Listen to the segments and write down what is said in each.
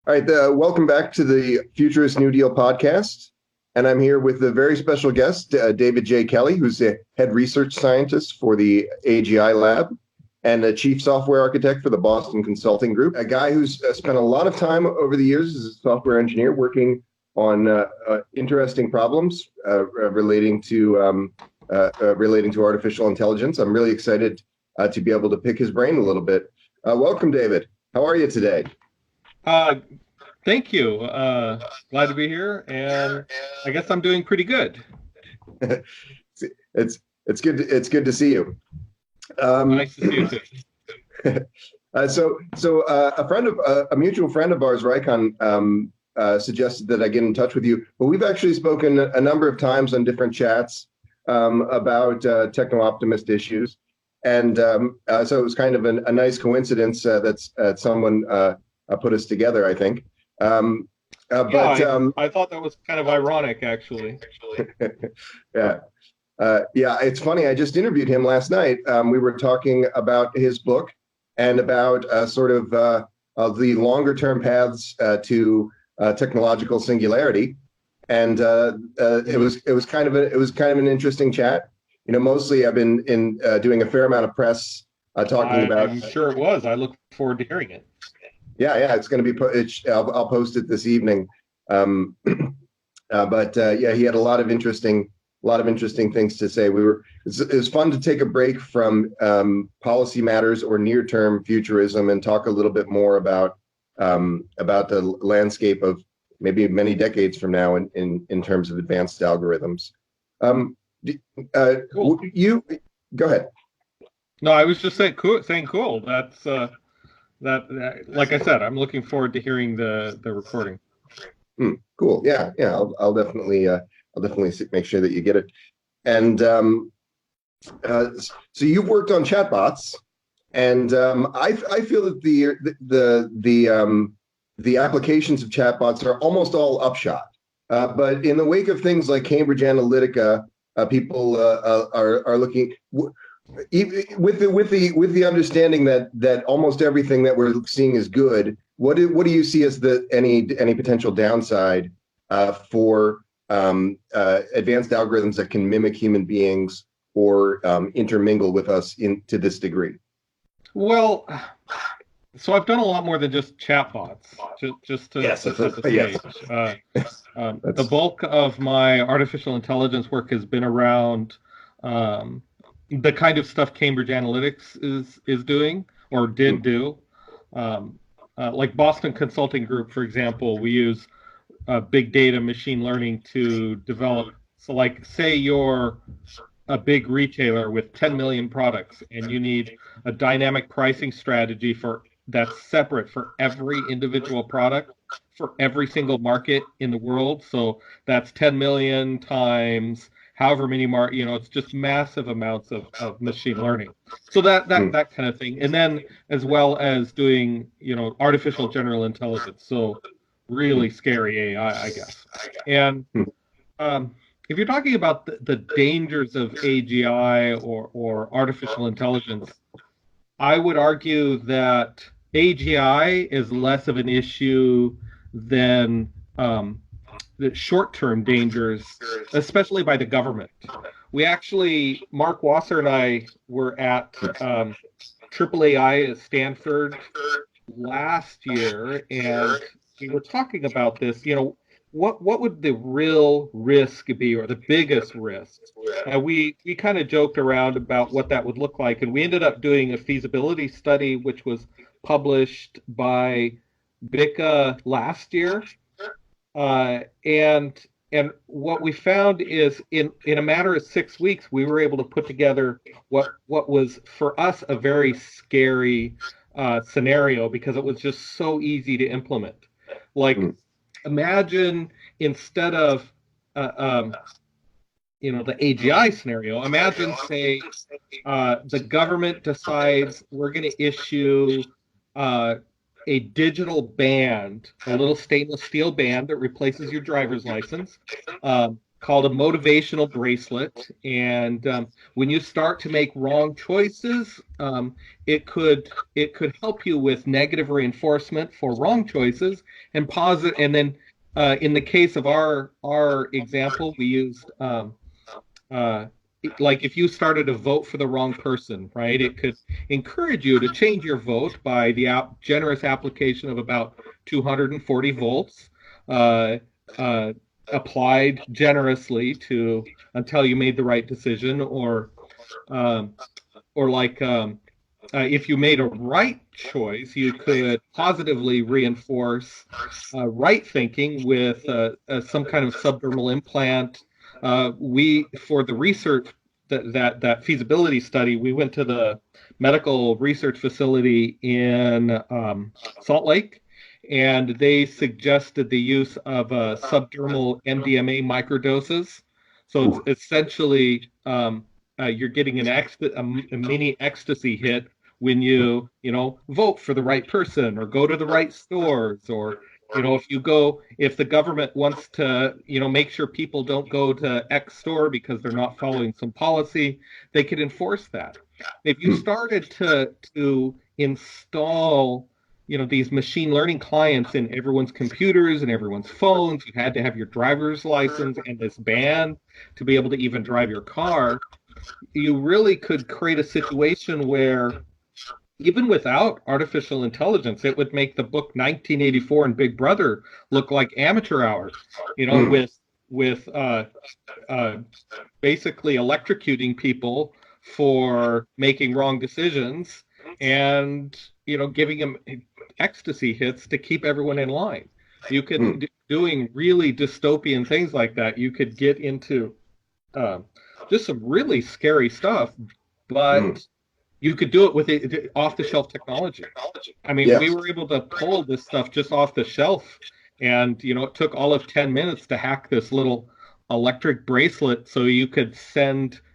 All right, welcome back to the Futurist New Deal podcast. And I'm here with a very special guest, David J. Kelley, who's a head research scientist for the AGI lab and a chief software architect for the Boston Consulting Group. A guy who's spent a lot of time over the years as a software engineer working on interesting problems relating to artificial intelligence. I'm really excited to be able to pick his brain a little bit. Welcome, David. How are you today? Uh, Thank you. Glad to be here, and I guess I'm doing pretty good. It's good to see you. Um, Nice to see you too. a mutual friend of ours, Raikon, suggested that I get in touch with you. But we've actually spoken a number of times on different chats about techno-optimist issues, and so it was kind of a nice coincidence that someone put us together, I think. Um, Yeah, but I thought that was kind of ironic, actually. yeah. Yeah, it's funny. I just interviewed him last night. We were talking about his book and about the longer term paths to technological singularity. And it was kind of an interesting chat. Mostly I've been in doing a fair amount of press talking about. I'm sure it was. I look forward to hearing it. Yeah, yeah, it's going to be. I'll post it this evening. Um, but yeah, he had a lot of interesting things to say. It was fun to take a break from policy matters or near-term futurism and talk a little bit more about the landscape of maybe many decades from now in terms of advanced algorithms. Um, Cool. you go ahead. No, I was just saying cool. Saying cool. Like I said, I'm looking forward to hearing the recording. Cool. Yeah, yeah. I'll definitely make sure that you get it. And uh, so you've worked on chatbots, and I feel that the applications of chatbots are almost all upshot. But in the wake of things like Cambridge Analytica, people are looking with the understanding that almost everything that we're seeing is good. What do you see as the any potential downside for advanced algorithms that can mimic human beings or intermingle with us to this degree? Well, so I've done a lot more than just chatbots. Just Yes, to set the yes. stage. The That's bulk of my artificial intelligence work has been around um, the kind of stuff Cambridge Analytics is doing or did do. Um, like Boston Consulting Group, for example, we use big data machine learning to develop. So, like, say you're a big retailer with 10 million products and you need a dynamic pricing strategy for that's separate for every individual product for every single market in the world. So that's 10 million times however many it's just massive amounts of machine learning. So that kind of thing. And then as well as doing, artificial general intelligence. So really scary AI, I guess. And um, if you're talking about the dangers of AGI or artificial intelligence, I would argue that AGI is less of an issue than the short-term dangers, especially by the government. We actually, Mark Wasser and I were at AAAI at Stanford last year, and we were talking about this. What would the real risk be, or the biggest risk? And we kind of joked around about what that would look like, and we ended up doing a feasibility study, which was published by BICA last year. And what we found is in a matter of 6 weeks, we were able to put together what was for us a very scary scenario because it was just so easy to implement. Like, mm, imagine instead of the AGI scenario, imagine, say, the government decides we're going to issue uh, a digital band, a little stainless steel band that replaces your driver's license. called a motivational bracelet. And when you start to make wrong choices, it could help you with negative reinforcement for wrong choices and positive. And then in the case of our example, we used uh, like if you started to vote for the wrong person, right? It could encourage you to change your vote by the generous application of about 240 volts, uh, uh, applied generously to until you made the right decision, um, or like if you made a right choice, you could positively reinforce right thinking with some kind of subdermal implant. We, for the research, that feasibility study, we went to the medical research facility in Salt Lake, and they suggested the use of subdermal MDMA microdoses. So it's Ooh. essentially you're getting a mini ecstasy hit when you vote for the right person or go to the right stores, or if the government wants to make sure people don't go to X store because they're not following some policy, they could enforce that. If you Hmm. started to install these machine learning clients in everyone's computers and everyone's phones, you had to have your driver's license and this band to be able to even drive your car. You really could create a situation where even without artificial intelligence, it would make the book 1984 and Big Brother look like amateur hour, Hmm. with uh, basically electrocuting people for making wrong decisions, and giving them ecstasy hits to keep everyone in line. You Hmm. could doing really dystopian things like that. You could get into um, just some really scary stuff, Hmm. but you could do it with off the shelf technology. I mean, Yeah. we were able to pull this stuff just off the shelf, and it took all of 10 minutes to hack this little electric bracelet so you could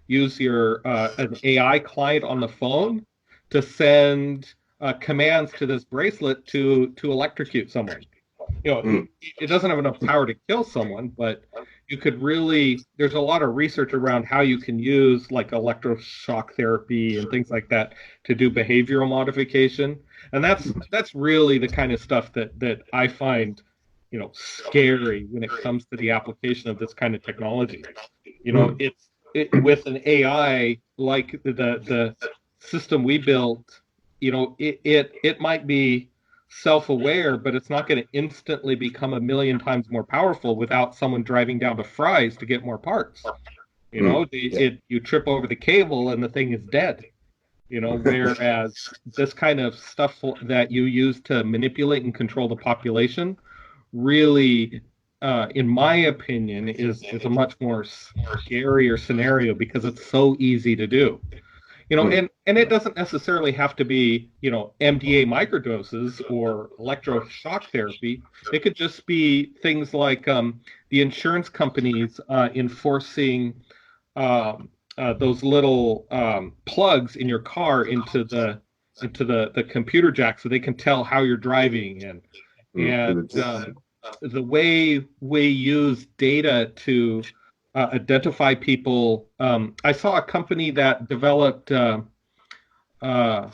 use your an AI client on the phone to send commands to this bracelet to electrocute someone. Hmm. It doesn't have enough power to kill someone, but you could really, there's a lot of research around how you can use like electroshock therapy and things like that to do behavioral modification. And that's really the kind of stuff that I find, scary when it comes to the application of this kind of technology. Hmm. With an AI like the system we built, it might be self-aware, but it's not going to instantly become a million times more powerful without someone driving down to Fry's to get more parts. Hmm. Yeah. You trip over the cable and the thing is dead. Whereas this kind of stuff that you use to manipulate and control the population really, in my opinion, is a much more scarier scenario because it's so easy to do. Hmm. And it doesn't necessarily have to be, MDA microdoses or electroshock therapy. It could just be things like the insurance companies enforcing those little plugs in your car into the computer jack so they can tell how you're driving, Hmm. and the way we use data to identify people. I saw a company that developed. Uh,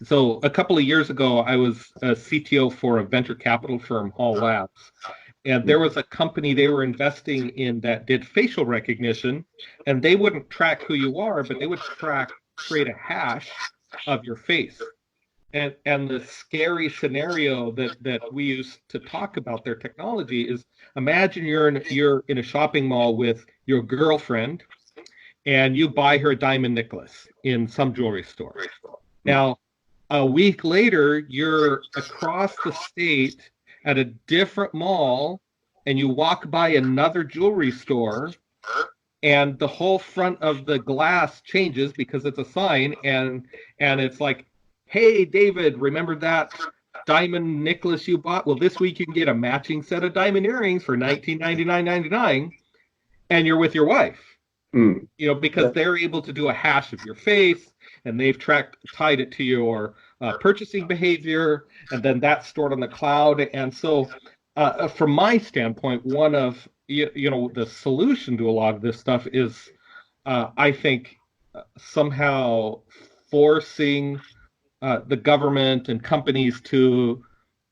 so a couple of years ago, I was a CTO for a venture capital firm, Hall Labs, and there was a company they were investing in that did facial recognition, and they wouldn't track who you are, but they would create a hash of your face. And the scary scenario that we use to talk about their technology is, imagine you're in a shopping mall with your girlfriend and you buy her a diamond necklace in some jewelry store. Hmm. Now, a week later, you're across the state at a different mall and you walk by another jewelry store, and the whole front of the glass changes because it's a sign, and it's like, hey David, remember that diamond necklace you bought? Well, this week you can get a matching set of diamond earrings for 1999.99, and you're with your wife, Hmm. because Yeah. they're able to do a hash of your face, and they've tied it to your purchasing behavior, and then that's stored on the cloud. And so from my standpoint, one of the solution to a lot of this stuff is, I think, somehow forcing the government and companies to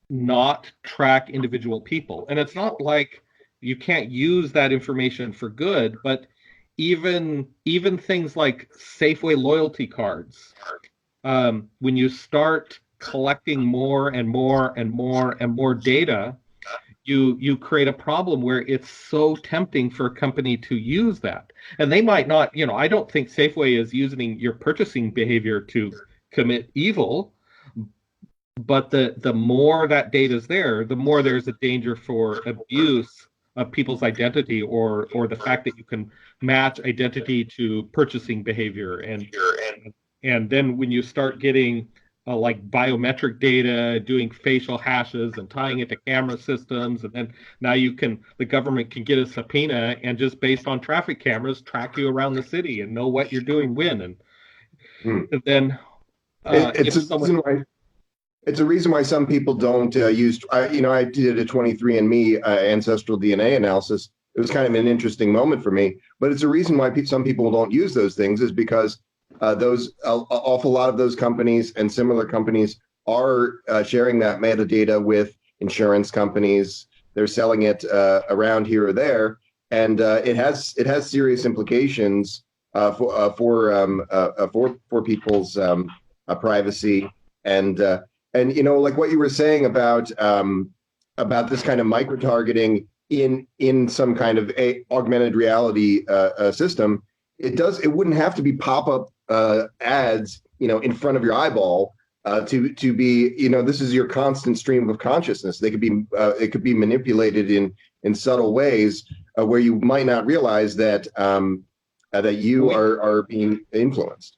not track individual people. And it's not like you can't use that information for good, but even things like Safeway loyalty cards, when you start collecting more and more and more and more data, you create a problem where it's so tempting for a company to use that. And they might not, I don't think Safeway is using your purchasing behavior to commit evil, but the more that data is there, the more there's a danger for abuse of people's identity, or the fact that you can match identity to purchasing behavior. And then when you start getting like biometric data, doing facial hashes and tying it to camera systems, and then now the government can get a subpoena and just based on traffic cameras track you around the city and know what you're doing when. Hmm. And then It's if a someone reason why some people don't use. I did a 23andMe ancestral DNA analysis. It was kind of an interesting moment for me, but it's a reason why some people don't use those things is because those awful lot of those companies and similar companies are sharing that metadata with insurance companies. They're selling it around here or there, and it has serious implications for people's privacy and like what you were saying about this kind of micro targeting in some kind of augmented reality system. It wouldn't have to be pop-up ads in front of your eyeball to be this is your constant stream of consciousness. It could be manipulated in subtle ways where you might not realize that you we are being influenced.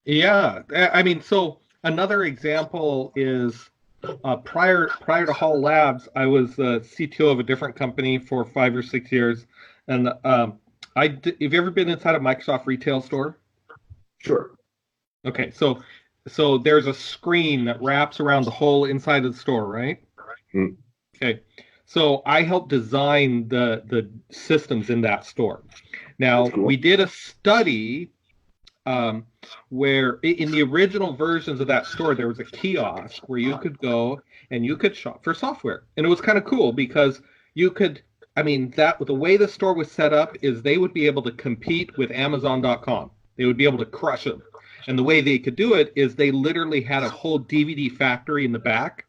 Yeah, I mean, so another example is prior to Hall Labs, I was the CTO of a different company for 5 or 6 years, and have you ever been inside a Microsoft retail store? Sure. Okay, so there's a screen that wraps around the whole inside of the store, right? Mm, Okay, so I helped design the systems in that store. that's Now we cool. did a study um, where in the original versions of that store, there was a kiosk where you could go and you could shop for software. And it was kind of cool because you could, I mean, the way the store was set up is they would be able to compete with Amazon.com. They would be able to crush them. And the way they could do it is they literally had a whole DVD factory in the back.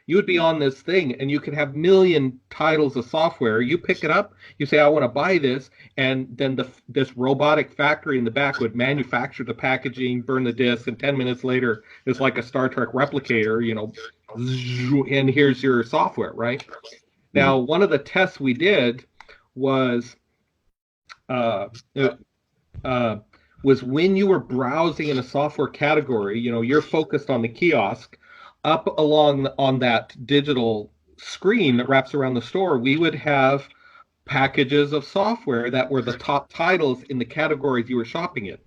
You would be on this thing and you could have million titles of software. You pick it up, you say, I want to buy this, and then this robotic factory in the back would manufacture the packaging, burn the disc, and 10 minutes later, it's like a Star Trek replicator, and here's your software, right? Mm, Now, one of the tests we did was uh, uh, was when you were browsing in a software category, you're focused on the kiosk, up along on that digital screen that wraps around the store, we would have packages of software that were the top titles in the categories you were shopping in.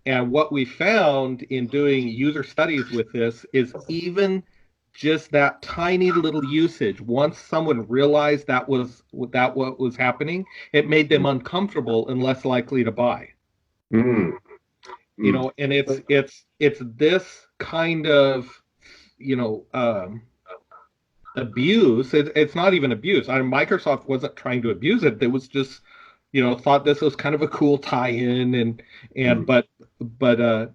And what we found in doing user studies with this is even just that tiny little usage, once someone realized what was happening, it made them mm, uncomfortable and less likely to buy. mm, mm. And it's this kind of you know abuse. It's not even abuse. Microsoft wasn't trying to abuse it. It was just thought this was kind of a cool tie-in, and Mm, but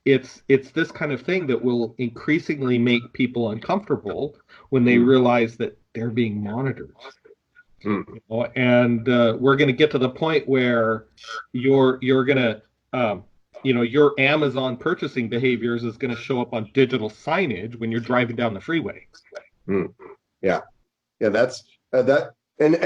it's this kind of thing that will increasingly make people uncomfortable when they mm, realize that they're being monitored. mm, And we're going to get to the point where you're going to your Amazon purchasing behaviors is going to show up on digital signage when you're driving down the freeway. mm. Yeah. Yeah, that's that, and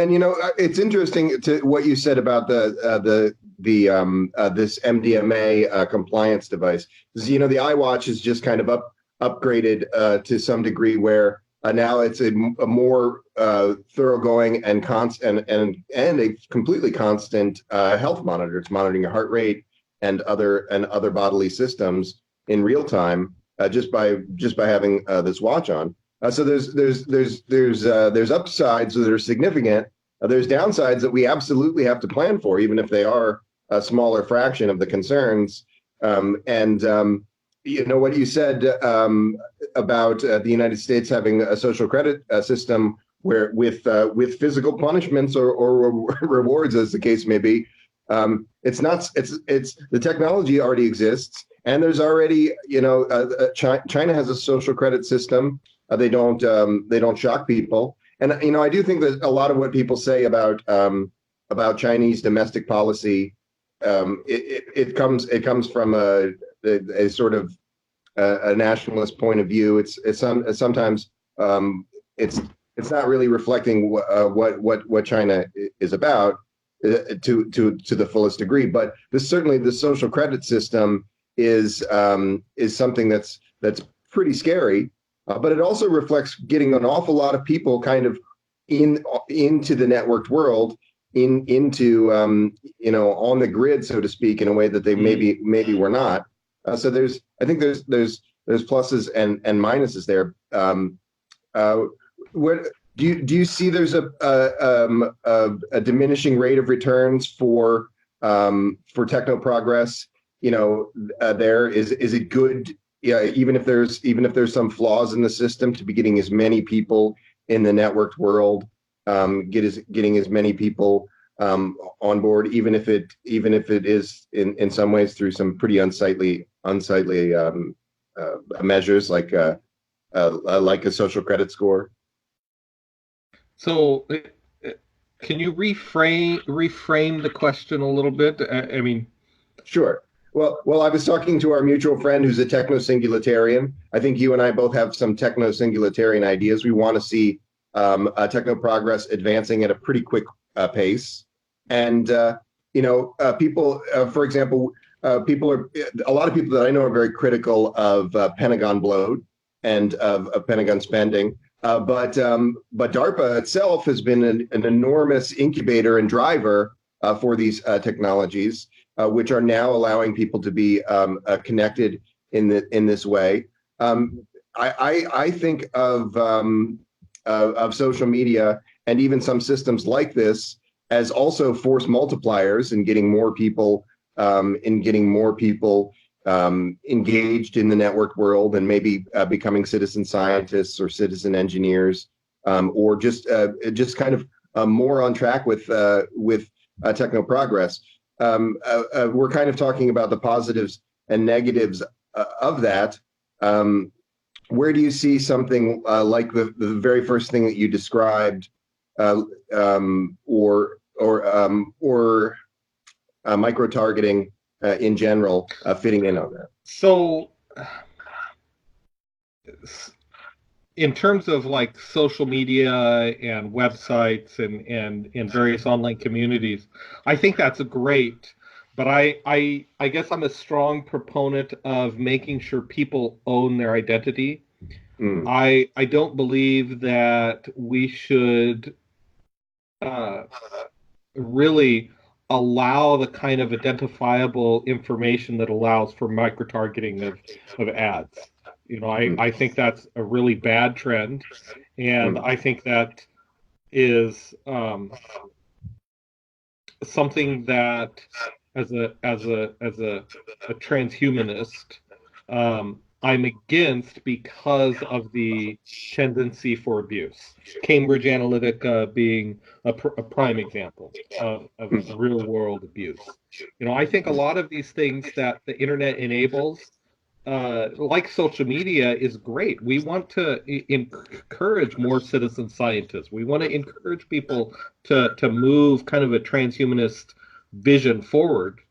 it's interesting to what you said about the this MDMA compliance device. 'Cause, the iWatch is just kind of upgraded to some degree where now it's a more thoroughgoing and a completely constant health monitor. It's monitoring your heart rate and other bodily systems in real time just by having this watch on. So there's upsides that are significant, There's downsides that we absolutely have to plan for, even if they are a smaller fraction of the concerns. And what you said about the United States having a social credit system where with physical punishments or rewards, as the case may be, it's not. It's the technology already exists, and there's already China has a social credit system. They don't shock people, and I do think that a lot of what people say about Chinese domestic policy, it comes from a sort of a nationalist point of view. It's sometimes it's not really reflecting what China is about to the fullest degree. But certainly the social credit system is something that's pretty scary. But it also reflects getting an awful lot of people kind of into the networked world, into on the grid, so to speak, in a way that they maybe were not. So I think there's pluses and minuses there. Where do you see there's a diminishing rate of returns for techno progress? There is it good? Yeah, even if there's some flaws in the system, to be getting as many people in the networked world, getting as many people on board, even if it is in some ways through some pretty unsightly measures like a social credit score. So, can you reframe the question a little bit? I mean, Sure. Well, I was talking to our mutual friend who's a techno-singularitarian. I think you and I both have some techno-singularitarian ideas. We want to see techno progress advancing at a pretty quick pace. And people, for example, people are a lot of people that I know are very critical of Pentagon bloat and of Pentagon spending. But DARPA itself has been an enormous incubator and driver for these technologies, which are now allowing people to be connected in this way. I think of social media and even some systems like this as also force multipliers in getting more people engaged in the network world, and maybe becoming citizen scientists or citizen engineers, or just kind of more on track with techno progress. We're kind of talking about the positives and negatives of that. Where do you see something like the very first thing that you described, or micro targeting in general, fitting in on that? so in terms of like social media and websites and various online communities, I think that's great. But I guess I'm a strong proponent of making sure people own their identity. Mm, I don't believe that we should uh, really allow the kind of identifiable information that allows for micro-targeting of ads. I mm, think that's a really bad trend, and mm, I think that is something that, as a transhumanist, I'm against because of the tendency for abuse. Cambridge Analytica being a prime example of mm, real world abuse. I think a lot of these things that the internet enables, like social media, is great. We want to encourage more citizen scientists. We want to encourage people to move kind of a transhumanist vision forward.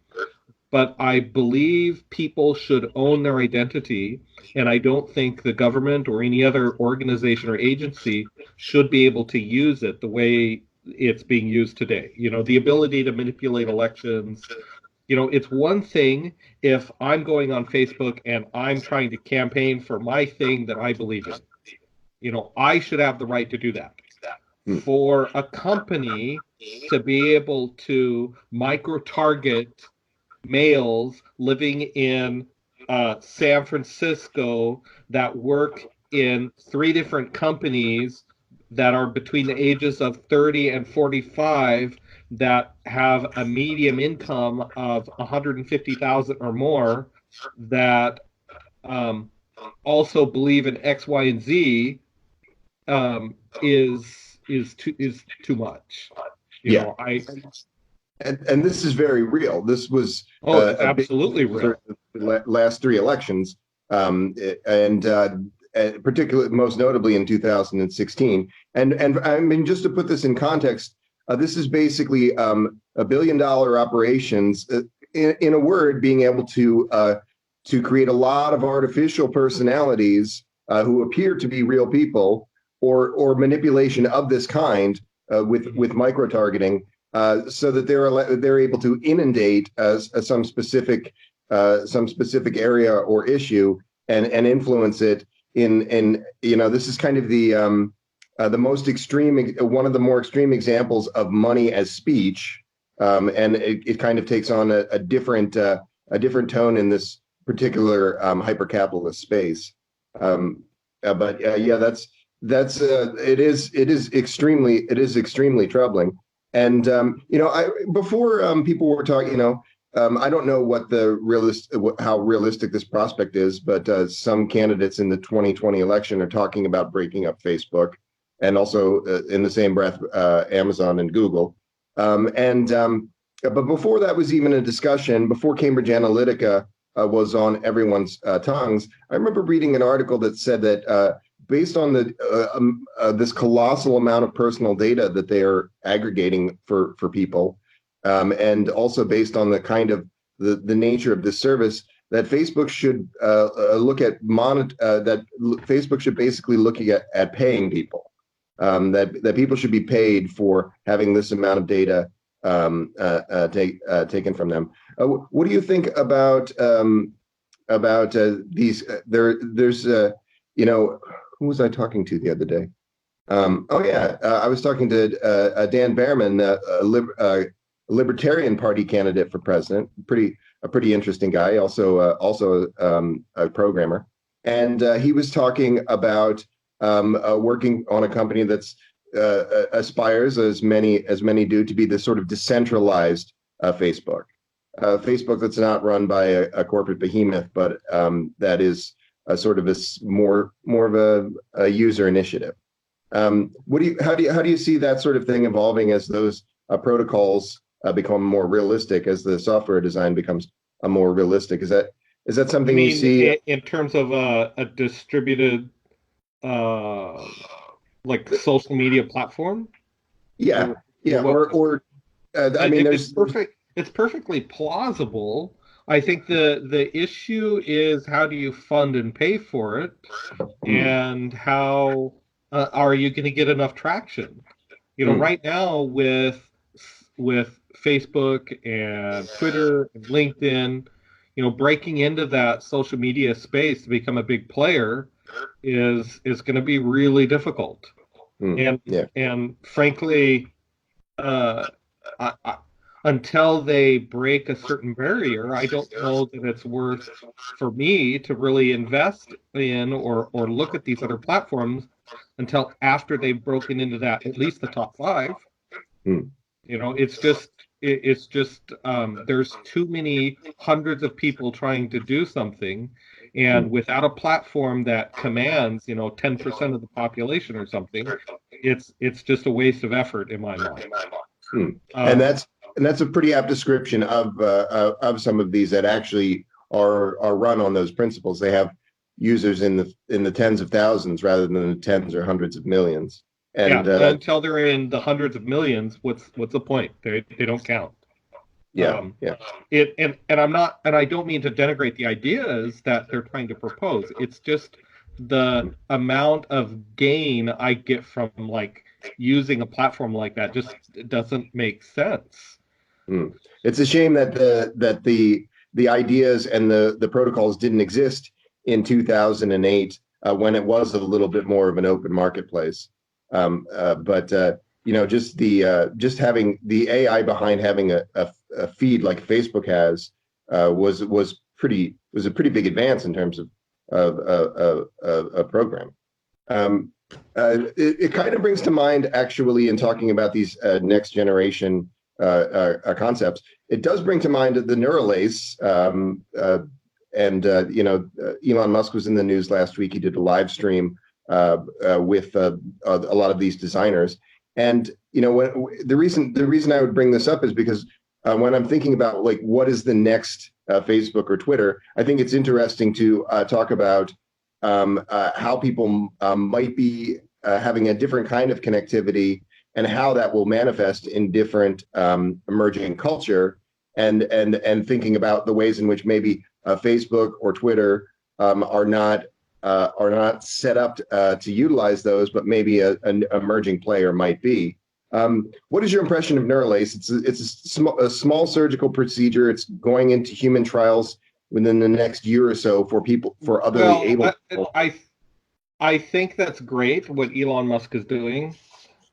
But I believe people should own their identity, and I don't think the government or any other organization or agency should be able to use it the way it's being used today. The ability to manipulate elections. It's one thing if I'm going on Facebook and I'm trying to campaign for my thing that I believe in. I should have the right to do that. mm, For a company to be able to micro target males living in San Francisco that work in three different companies that are between the ages of 30 and 45 that have a medium income of 150,000 or more that um, also believe in X, Y, and Z is too much. You Yeah, know, I and this is very real. This was oh, it's a big absolutely for real. the last three elections, and particularly most notably in 2016. And I mean, just to put this in context, this is basically $1 billion operations. In a word, being able to create a lot of artificial personalities who appear to be real people, or manipulation of this kind with micro targeting, so that they're able to inundate some specific area or issue and influence it in this is kind of the most extreme, one of the more extreme examples of money as speech, and it kind of takes on a different tone in this particular hyper capitalist space. But yeah, that's it is extremely troubling. And I before people were talking, I don't know how realistic this prospect is, but some candidates in the 2020 election are talking about breaking up Facebook, and also in the same breath, Amazon and Google. But before that was even a discussion, before Cambridge Analytica was on everyone's tongues, I remember reading an article that said that based on this colossal amount of personal data that they are aggregating for people, and also based on the kind of the nature of this service, that Facebook should Facebook should basically look at paying people, that people should be paid for having this amount of data taken from them. What do you think about these? There's who was I talking to the other day? I was talking to Dan Behrman, a Libertarian Party candidate for president. A pretty interesting guy, also a programmer, and he was talking about working on a company that's aspires, as many do, to be this sort of decentralized Facebook. Facebook that's not run by a corporate behemoth, but that is a sort of more of a user initiative. How do you see that sort of thing evolving as those protocols become more realistic, as the software design becomes more realistic? Is that You something you mean see? in terms of a distributed uh, like social media platform? Yeah, Or, yeah, what? I mean, It's perfect. It's perfectly plausible. I think the issue is how do you fund and pay for it, mm, and how are you going to get enough traction? You know, mm, right now with Facebook and Twitter and LinkedIn, breaking into that social media space to become a big player is going to be really difficult. And yeah. and frankly, uh, I, until they break a certain barrier, I don't know that it's worth for me to really invest in or look at these other platforms until after they've broken into that at least the top five. Mm, It's just there's too many hundreds of people trying to do something, and mm, without a platform that commands 10% of the population or something, it's just a waste of effort in my mind. mm. And Um, that's a pretty apt description of some of these that actually are run on those principles. They have users in the tens of thousands rather than the tens or hundreds of millions. yeah, And until they're in the hundreds of millions, what's the point? They don't count. yeah, Um, yeah. and I'm not, and I don't mean to denigrate the ideas that they're trying to propose. It's just the amount of gain I get from like using a platform like that just doesn't make sense. Mm. It's a shame that the ideas and the protocols didn't exist in 2008, when it was a little bit more of an open marketplace. But just having the AI behind having a feed like Facebook has was a pretty big advance in terms of a program. It kind of brings to mind, actually, in talking about these next generation concepts, it does bring to mind the Neuralace. And Elon Musk was in the news last week. He did a live stream with a lot of these designers. And the reason I would bring this up is because when I'm thinking about like what is the next Facebook or Twitter, I think it's interesting to talk about how people might be having a different kind of connectivity and how that will manifest in different emerging culture, and thinking about the ways in which maybe Facebook or Twitter are not set up to utilize those, but maybe an emerging player might be. What is your impression of Neuralace? It's a small surgical procedure. It's going into human trials within the next year or so for otherly Well, able I, people. I I think that's great what Elon Musk is doing.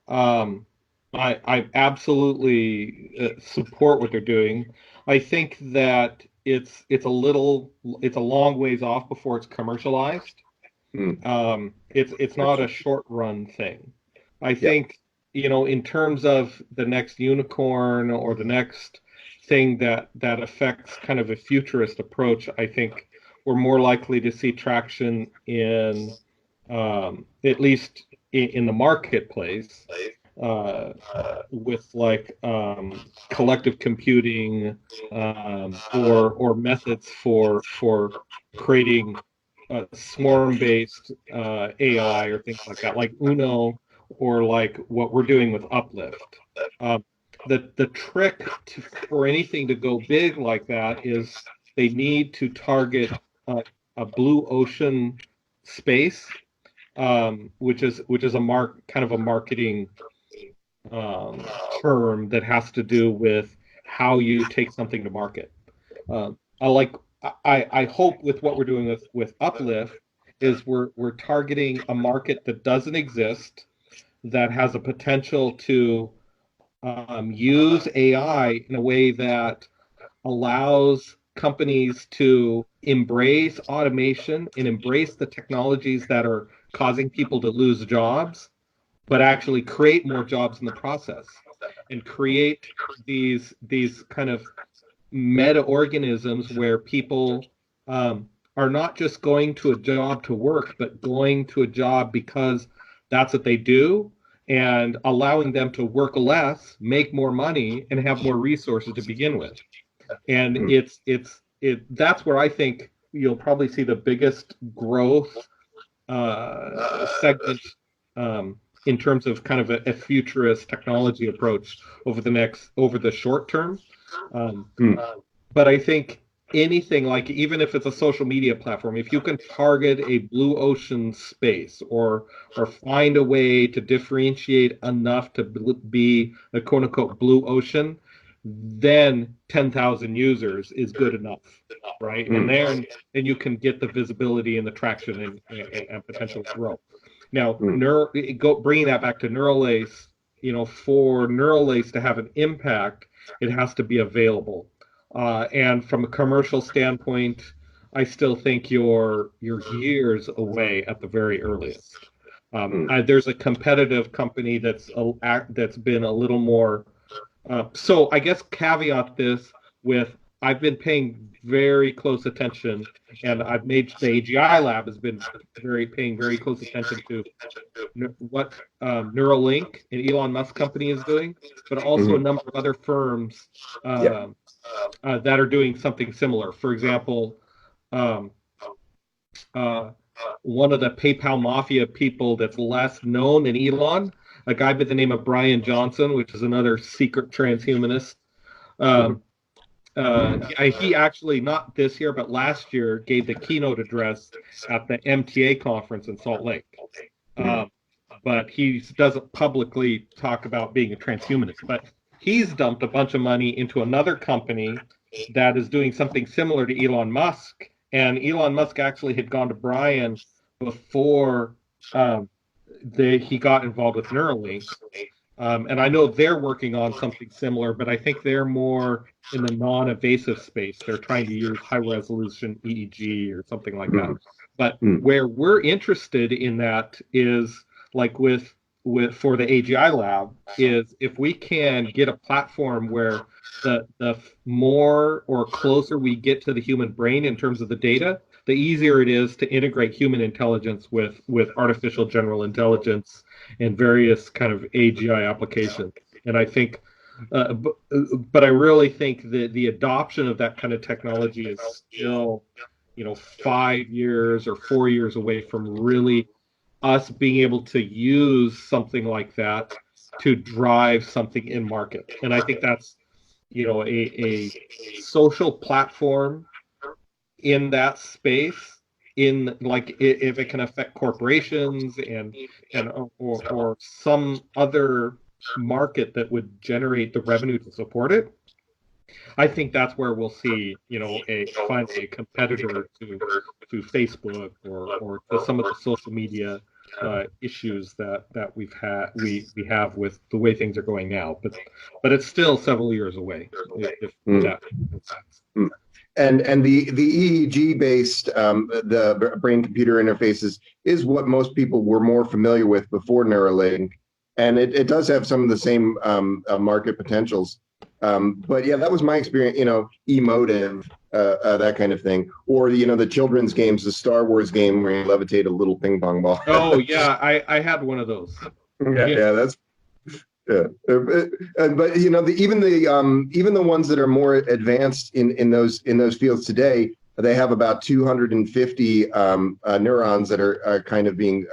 Um, I absolutely support what they're doing. I think that it's a long ways off before it's commercialized. Mm, It's not a short run thing. I yeah. think, in terms of the next unicorn or the next thing that affects kind of a futurist approach, I think we're more likely to see traction in, at least in the marketplace, uh, with like collective computing, or methods for creating swarm-based AI or things like that, like Uno, or like what we're doing with Uplift. Um, the trick for anything to go big like that is they need to target a blue ocean space, which is kind of a marketing term that has to do with how you take something to market. I like I hope with what we're doing with Uplift is we're targeting a market that doesn't exist, that has a potential to use AI in a way that allows companies to embrace automation and embrace the technologies that are causing people to lose jobs, but actually create more jobs in the process, and create these kind of meta organisms where people are not just going to a job to work, but going to a job because that's what they do, and allowing them to work less, make more money, and have more resources to begin with. And Mm, that's where I think you'll probably see the biggest growth segment, in terms of kind of a futurist technology approach over the short term. Um, mm, but I think anything, like even if it's a social media platform, if you can target a blue ocean space, or find a way to differentiate enough to be a quote unquote blue ocean, then 10,000 users is good enough, right? And mm, then you can get the visibility and the traction, and potential growth. Now, mm, bringing that back to Neuralace, for Neuralace to have an impact, it has to be available. And from a commercial standpoint, I still think you're years away at the very earliest. mm, There's a competitive company that's been a little more. So I guess caveat this with, I've been paying very close attention, and I've made the AGI lab has been paying very close attention to what Neuralink and Elon Musk company is doing, but also a mhm. number of other firms Yeah. um, that are doing something similar. For example, um, uh, one of the PayPal mafia people that's less known than Elon, a guy by the name of Brian Johnson, which is another secret transhumanist. Mhm, Um, he actually, not this year, but last year, gave the keynote address at the MTA conference in Salt Lake. mhm, Um, but he doesn't publicly talk about being a transhumanist. But he's dumped a bunch of money into another company that is doing something similar to Elon Musk. And Elon Musk actually had gone to Brian before he got involved with Neuralink. And I know they're working on something similar, but I think they're more in the non-invasive space. They're trying to use high resolution EEG or something like that. mhm, But mhm, where we're interested in that is like with for the AGI lab, is if we can get a platform where the more or closer we get to the human brain in terms of the data, the easier it is to integrate human intelligence with artificial general intelligence and various kind of AGI applications. And I think, but I really think that the adoption of that kind of technology is still, 5 years or 4 years away from really us being able to use something like that to drive something in market. And I think that's, a social platform in that space, in like if it can affect corporations and or some other market that would generate the revenue to support it. I think that's where we'll see, a finally a competitor to Facebook or to some of the social media issues that we have with the way things are going now. But it's still several years away, if Mm. that makes sense. Mm. And the EEG based the brain computer interfaces is what most people were more familiar with before Neuralink, and it does have some of the same market potentials. But yeah, that was my experience. Emotive, that kind of thing, or the children's games, the Star Wars game where you levitate a little ping pong ball. Oh yeah, I had one of those. Yeah, Yeah. yeah, that's yeah, but even the ones that are more advanced in those fields today, they have about 250 neurons that are kind of being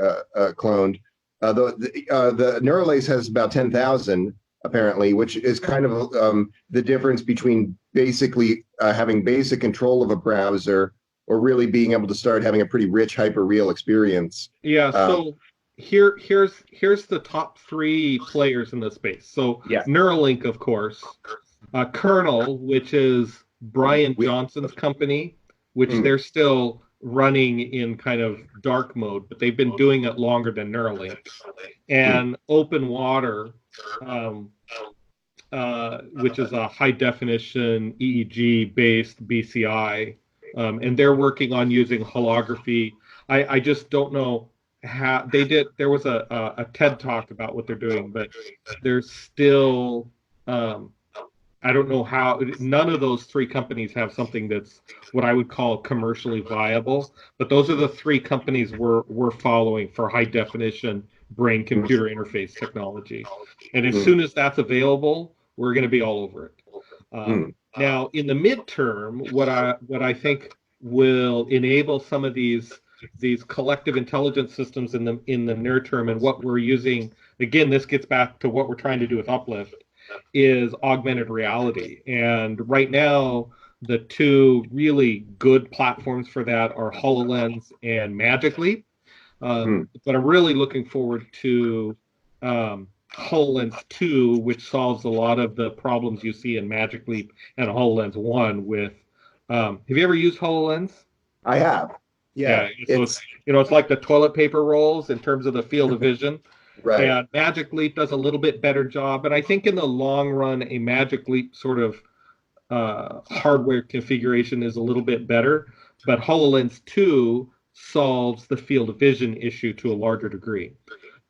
cloned. The Neuralace has about 10,000 apparently, which is kind of the difference between basically having basic control of a browser or really being able to start having a pretty rich hyperreal experience. Yeah, Um, so here's the top three players in this space. So yeah, Neuralink, of course, Kernel, which is Brian we, Johnson's company, which mm, they're still running in kind of dark mode, but they've been doing it longer than Neuralink. mm, And Open Water, um, which is a high definition EEG based BCI, and they're working on using holography. I just don't know how they did. There was a TED talk about what they're doing, but there's still um, I don't know how. None of those three companies have something that's what I would call commercially viable. But those are the three companies we're following for high definition brain mm, computer interface technology. And as mm, soon as that's available, we're going to be all over it. mm, Now, in the midterm, what I think will enable some of these collective intelligence systems in the near term, and what we're using, again, this gets back to what we're trying to do with Uplift, is augmented reality. And right now, the two really good platforms for that are HoloLens and Magic Leap. mm. But I'm really looking forward to HoloLens 2, which solves a lot of the problems you see in Magic Leap and HoloLens 1 with. Have you ever used HoloLens? I have. Yeah, Yeah, so it's like the toilet paper rolls in terms of the field of vision. right. And Magic Leap does a little bit better job. And I think in the long run, a Magic Leap sort of hardware configuration is a little bit better. But HoloLens 2 solves the field of vision issue to a larger degree.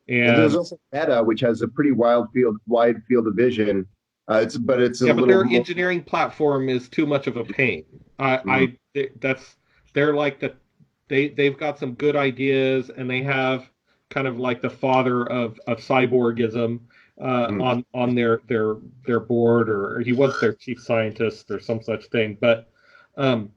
And there's And also Meta, which has a pretty wide field of vision. It's a yeah, but little their more. engineering platform is too much of a pain. Mm, That's they're like they've got some good ideas, and they have kind of like the father of cyborgism mm, on their board, or he was their chief scientist or some such thing. But um,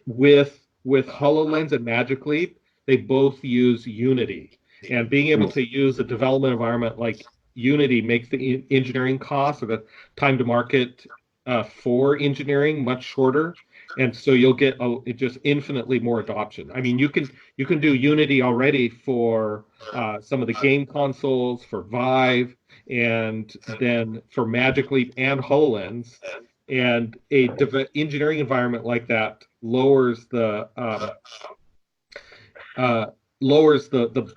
with HoloLens and Magic Leap, they both use Unity, and being able mm, to use a development environment like Unity makes the engineering cost or the time to market for engineering much shorter, and so you'll get just infinitely more adoption. I mean, you can do Unity already for some of the game consoles for Vive, and then for Magic Leap and HoloLens, and engineering environment like that uh, lowers the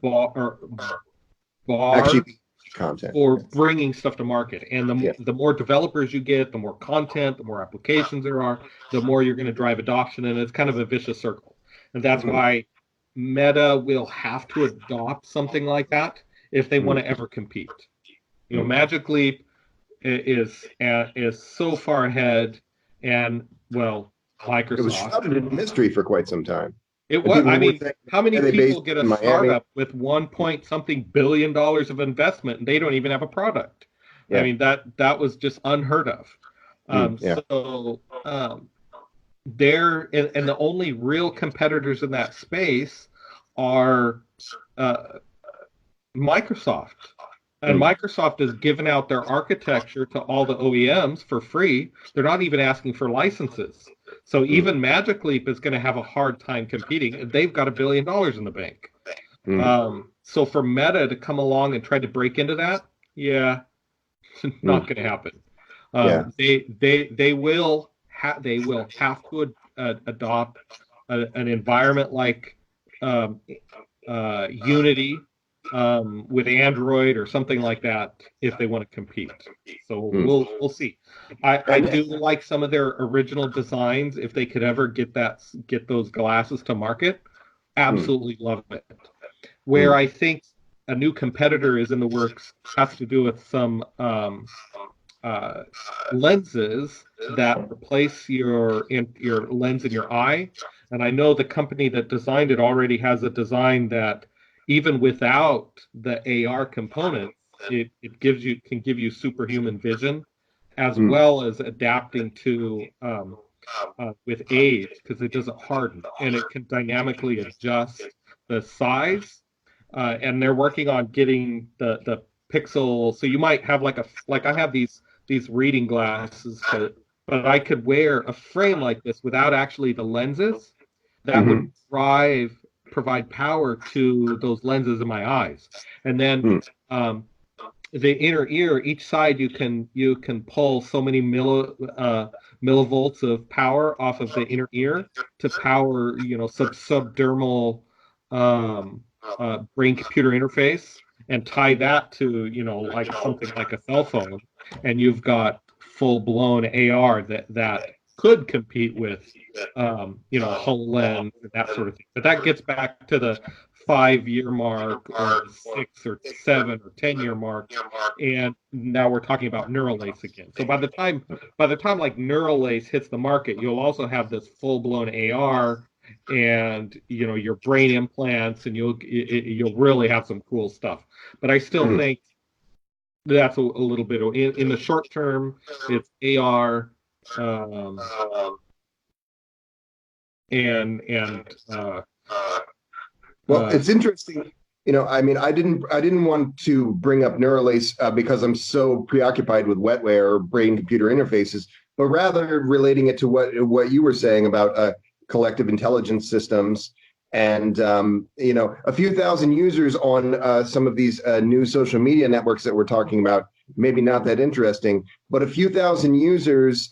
bar actually, content. for bringing stuff to market. And Yeah. the more developers you get, the more content, the more applications there are, the more you're going to drive adoption, and it's kind of a vicious circle. And that's Mm, why Meta will have to adopt something like that if they want mm, to ever compete. mm. Magic Leap is so far ahead, and well, It was Microsoft. shrouded in mystery for quite some time, It and was. people I were mean, saying, how many "Are they based people get a in Miami?" startup with 1 point something billion dollars of investment and they don't even have a product? I Yeah, mean, that was just unheard of. yeah. So there, and the only real competitors in that space are uh, Microsoft. And Mm, Microsoft has given out their architecture to all the OEMs for free. They're not even asking for licenses. So mm, even Magic Leap is going to have a hard time competing. They've got $1 billion in the bank. mm, So for Meta to come along and try to break into that, yeah, not mm. going to happen. Yeah. They will have to adopt an environment like um, Unity with Android or something like that if they want to compete. So Mm. we'll see. I And do like some of their original designs. If they could ever get those glasses to market, mm, absolutely love it. Where mm, I think a new competitor is in the works has to do with some uh, lenses that replace your lens in your eye. And I know the company that designed it already has a design that even without the AR components, it can give you superhuman vision as mm, well as adapting to with age because it doesn't harden and it can dynamically adjust the size. And they're working on getting the pixel. So you might have like I have these reading glasses, but I could wear a frame like this without actually the lenses that would mhm, provide power to those lenses in my eyes. And then mm, um, the inner ear, each side you can pull so many millivolts of power off of the inner ear to power subdermal um, brain computer interface and tie that to like something like a cell phone, and you've got full blown AR that could compete with HoloLens and that sort of thing. But that gets back to the 5 year mark or the 6 or 7 or 10 year mark, and now we're talking about Neuralace again. So by the time like Neuralace hits the market, you'll also have this full blown AR and your brain implants, and you'll really have some cool stuff. But I still mm. think that's a little bit in the short term. It's AR um, and Well, uh, it's interesting. I mean, I didn't want to bring up Neuralace because I'm so preoccupied with wetware or brain-computer interfaces, but rather relating it to what you were saying about collective intelligence systems, and a few thousand users on some of these new social media networks that we're talking about. Maybe not that interesting, but a few thousand users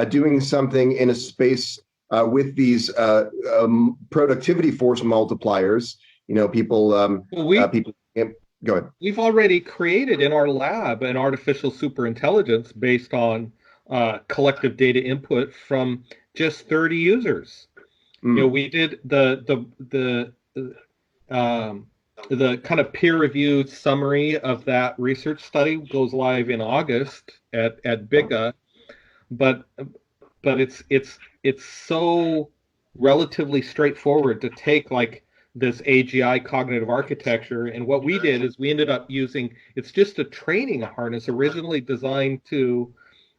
doing something in a space with these productivity force multipliers. People, well, we people. Yep, go ahead. we've already created in our lab an artificial superintelligence based on collective data input from just 30 users. Mm, We did um, the kind of peer-reviewed summary of that research study goes live in August at BICA, but it's so relatively straightforward to take like this AGI cognitive architecture. And what we did is we ended up using it's just a training harness originally designed to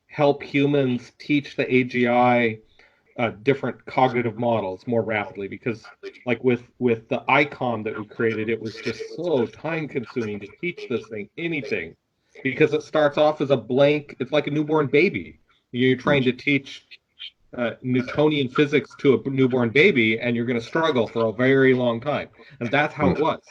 help humans teach the AGI different cognitive models more rapidly because like with the icon that we created, it was just so time consuming to teach this thing anything because it starts off as a blank. It's like a newborn baby. You're trying to teach Newtonian physics to a newborn baby, and you're going to struggle for a very long time. And that's how mm, it was.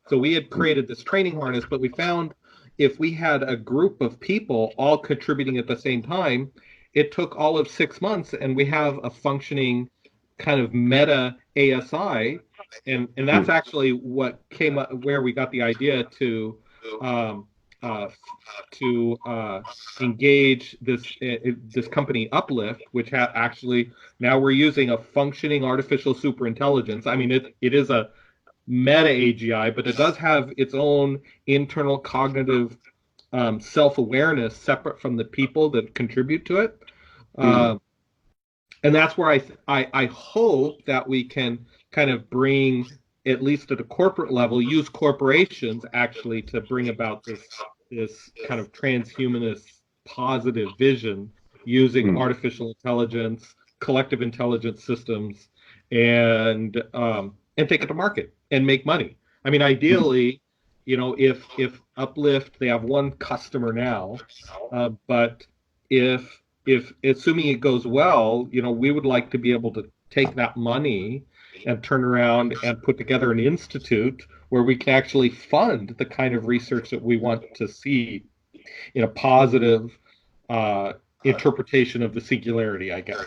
So we had created this training harness, but we found if we had a group of people all contributing at the same time, it took all of 6 months, and we have a functioning kind of meta ASI, and that's mm, actually what came up where we got the idea to um, engage this company Uplift, which actually now we're using a functioning artificial superintelligence. I mean, it is a meta AGI, but it does have its own internal cognitive self-awareness separate from the people that contribute to it. Mm. And that's where I hope that we can kind of bring, at least at a corporate level, use corporations actually to bring about this kind of transhumanist positive vision using Mm. artificial intelligence, collective intelligence systems, and take it to market and make money. I mean, Mm. ideally, if Uplift, they have one customer now, but if assuming it goes well, we would like to be able to take that money and turn around and put together an institute where we can actually fund the kind of research that we want to see in a positive interpretation of the singularity, I guess.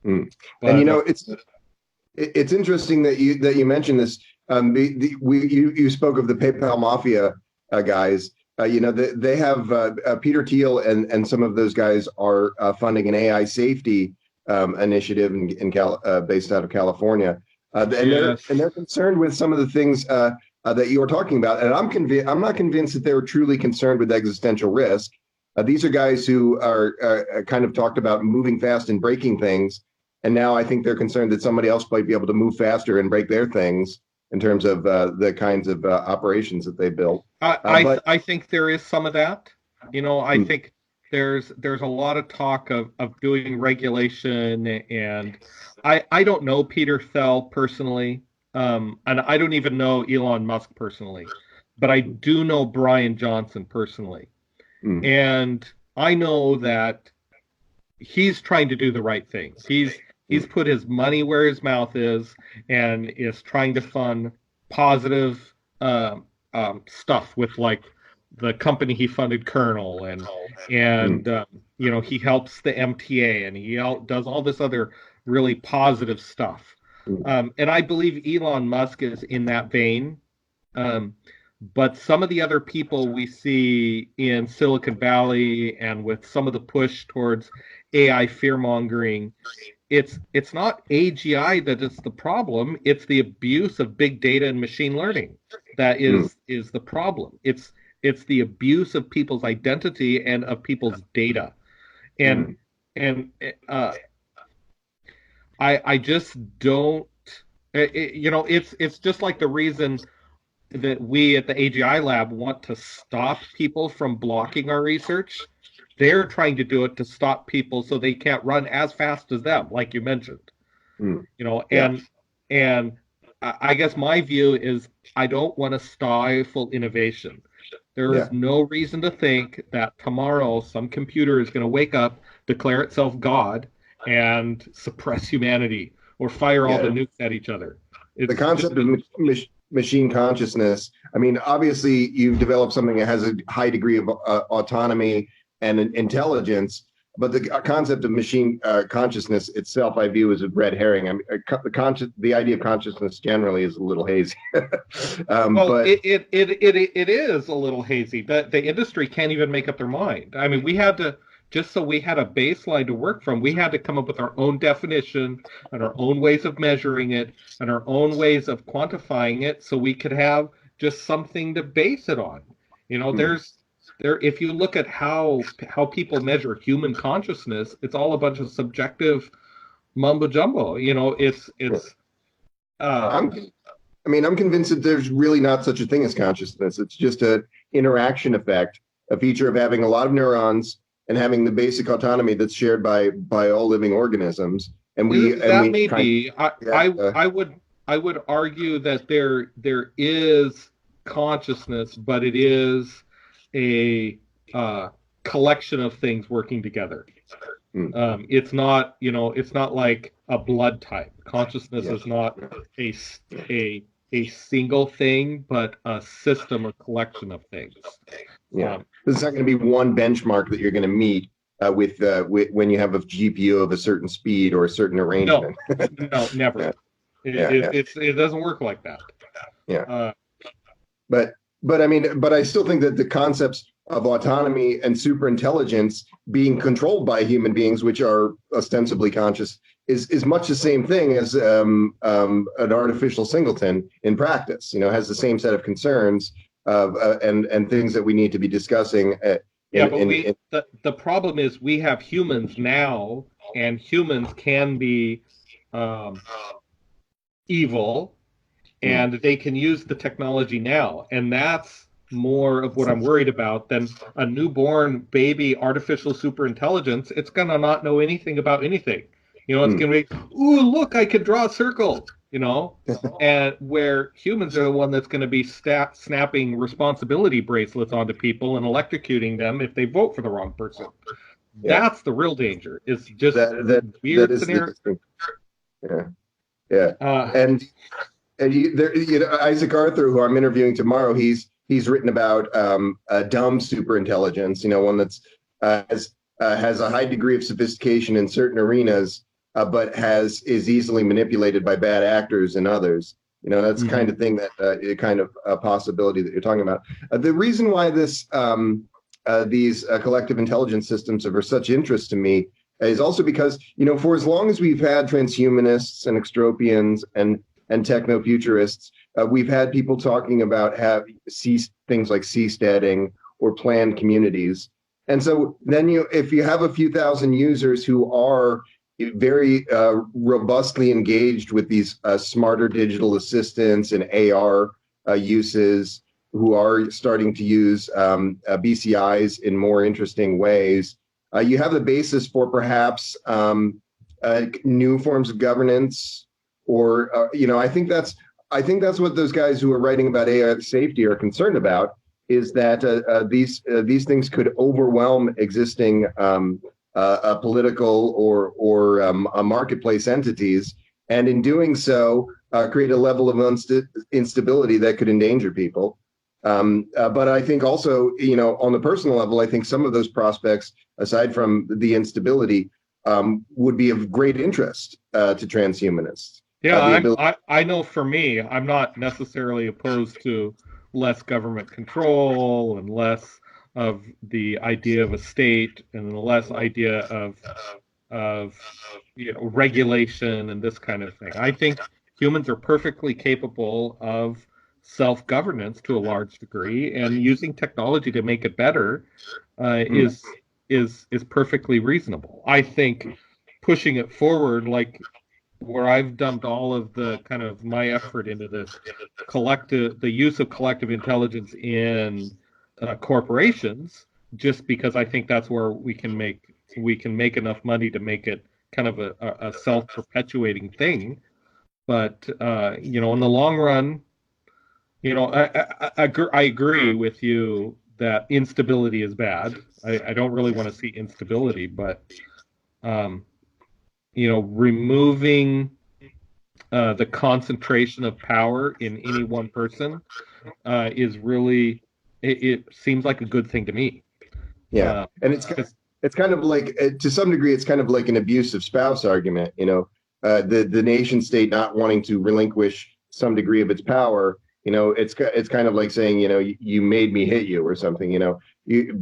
Mm. And But it's interesting that you mentioned this. You spoke of the PayPal mafia guys. They have Peter Thiel and some of those guys are funding an AI safety initiative based out of California, yes, and they're concerned with some of the things that you were talking about. And I'm not convinced that they were truly concerned with existential risk. These are guys who are kind of talked about moving fast and breaking things, and now I think they're concerned that somebody else might be able to move faster and break their things in terms of the kinds of operations that they built. But I think there is some of that. I mm, think there's a lot of talk of doing regulation, and I don't know Peter Thiel personally, and I don't even know Elon Musk personally, but I do know Brian Johnson personally, mm, and I know that he's trying to do the right thing. He's mm, put his money where his mouth is and is trying to fund positive stuff with like the company he funded Kernel and mm, he helps the MTA and he does all this other really positive stuff. mm, And I believe Elon Musk is in that vein. Um, but some of the other people we see in Silicon Valley and with some of the push towards AI fear mongering, it's not AGI that is the problem. It's the abuse of big data and machine learning that mm, is the problem. It's the abuse of people's identity and of people's data. And mm, and I just don't. It's just like the reason that we at the AGI lab want to stop people from blocking our research. They're trying to do it to stop people so they can't run as fast as them, like you mentioned. mm. You know, Yeah, and I guess my view is I don't want to stifle innovation. There yeah, is no reason to think that tomorrow some computer is going to wake up, declare itself God, and suppress humanity or fire all the yeah. nukes at each other. The It's just concept of machine consciousness. I mean, obviously, you've developed something that has a high degree of autonomy and intelligence, but the concept of machine consciousness itself, I view as a red herring. I mean, the idea of consciousness generally is a little hazy. Well, But it is a little hazy. The industry can't even make up their mind. I mean, we had to just so we had a baseline to work from, we had to come up with our own definition and our own ways of measuring it and our own ways of quantifying it so we could have just something to base it on. mm, If you look at how people measure human consciousness, it's all a bunch of subjective mumbo jumbo. It's I'm, um I mean, I'm convinced that there's really not such a thing as consciousness. It's just an interaction effect, a feature of having a lot of neurons and having the basic autonomy that's shared by all living organisms. And That we may kind be. of react, I would argue that there is consciousness, but it is a collection of things working together. mm, It's not like a blood type. Consciousness yeah, is not a a single thing, but a system or collection of things. yeah. Um, There's not going to be one benchmark that you're going to meet with when you have a GPU of a certain speed or a certain no, arrangement. no, never. Yeah, yeah, yeah, It doesn't work like that. yeah. Uh, But I mean, but I still think that the concepts. of autonomy and superintelligence being controlled by human beings, which are ostensibly conscious, is much the same thing as an artificial singleton in practice. Has the same set of concerns and things that we need to be discussing. Yeah, but the problem is we have humans now, and humans can be um, evil, Mm, and they can use the technology now, and that's more of what I'm worried about than a newborn baby artificial superintelligence. It's gonna not know anything about anything. It's mm. gonna be, ooh, look, I can draw a circle. And where humans are the one that's going to be snapping responsibility bracelets onto people and electrocuting them if they vote for the wrong person. Yeah, That's the real danger. It's just that weird is the scenario. distinct. Yeah, yeah, Uh, and Isaac Arthur, who I'm interviewing tomorrow, he's written about dumb superintelligence. One that's has a high degree of sophistication in certain arenas, but is easily manipulated by bad actors in others. That's the kind mhm. of thing that kind of a possibility that you're talking about. The reason why these collective intelligence systems are of such interest to me is also because for as long as we've had transhumanists and extropians and techno-futurists, we've had people talking about things like seasteading or planned communities. And so then if you have a few thousand users who are very robustly engaged with these smarter digital assistants and AR uses, who are starting to use BCIs in more interesting ways, you have the basis for perhaps new forms of governance, or I think that's what those guys who are writing about AI safety are concerned about, is that these things could overwhelm existing political or marketplace entities, and in doing so, create a level of instability that could endanger people. But I think also, on the personal level, I think some of those prospects, aside from the instability, would be of great interest to transhumanists. Yeah, The ability. I know for me, I'm not necessarily opposed to less government control and less of the idea of a state and the less idea of regulation and this kind of thing. I think humans are perfectly capable of self-governance to a large degree, and using technology to make it better uh, Hmm, is is perfectly reasonable. I think pushing it forward, like where I've dumped all of the kind of my effort into the use of collective intelligence in corporations, just because I think that's where we can make enough money to make it kind of a self-perpetuating thing. But in the long run, I agree with you that instability is bad. I don't really want to see instability, but um, removing the concentration of power in any one person is really it seems like a good thing to me. yeah, Uh, and 'Cause it's kind of like, to some degree, it's kind of like an abusive spouse argument. The nation state not wanting to relinquish some degree of its power. It's kind of like saying, you made me hit you or something.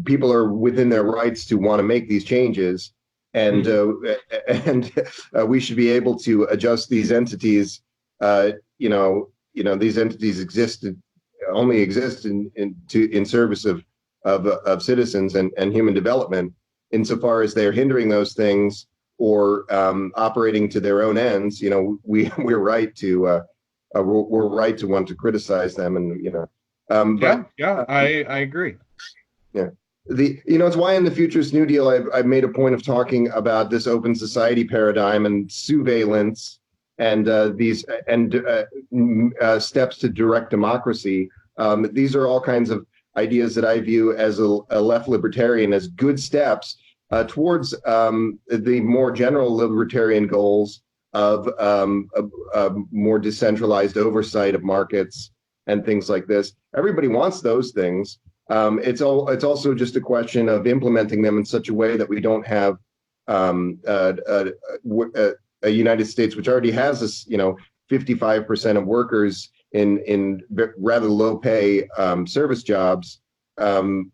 People are within their rights to want to make these changes, and mhm. and we should be able to adjust these entities. These entities only exist in service of citizens and human development, insofar as they're hindering those things or operating to their own ends. We're right to we're right to want to criticize them, and Yeah, but yeah, I agree. yeah. It's why in the Futurist New Deal, I've made a point of talking about this open society paradigm and surveillance and these and steps to direct democracy. These are all kinds of ideas that I view as a left libertarian as good steps towards the more general libertarian goals of more decentralized oversight of markets and things like this. Everybody wants those things. It's also just a question of implementing them in such a way that we don't have a United States which already has this, 55% of workers in rather low pay service jobs, thrown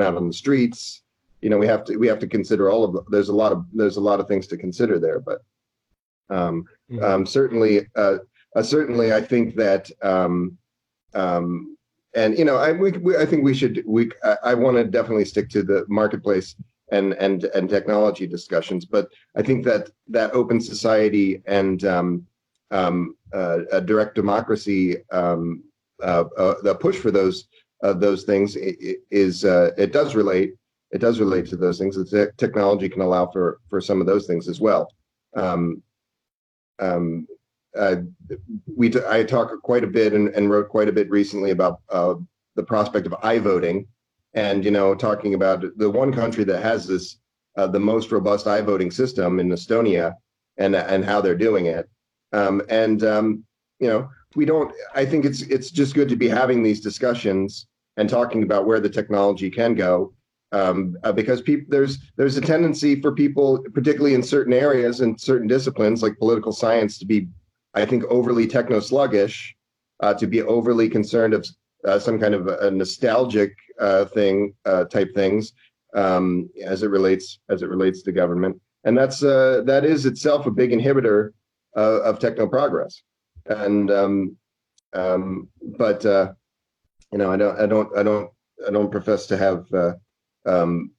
out on the streets. We have to consider all of there's a lot of things to consider there, but Mhm. certainly I think that and I think I want to definitely stick to the marketplace and technology discussions, but I think that open society and a direct democracy, the push for those things is it does relate to those things. The technology can allow for some of those things as well. Um, um, uh, I talk quite a bit and wrote quite a bit recently about the prospect of I-voting, and talking about the one country that has this the most robust I-voting system in Estonia, and how they're doing it. And we don't. I think it's just good to be having these discussions and talking about where the technology can go, because there's a tendency for people, particularly in certain areas and certain disciplines like political science, to be, I think, overly techno sluggish, to be overly concerned of some kind of a nostalgic type things, as it relates to government, and that is itself a big inhibitor of techno progress. And but I don't profess to have um,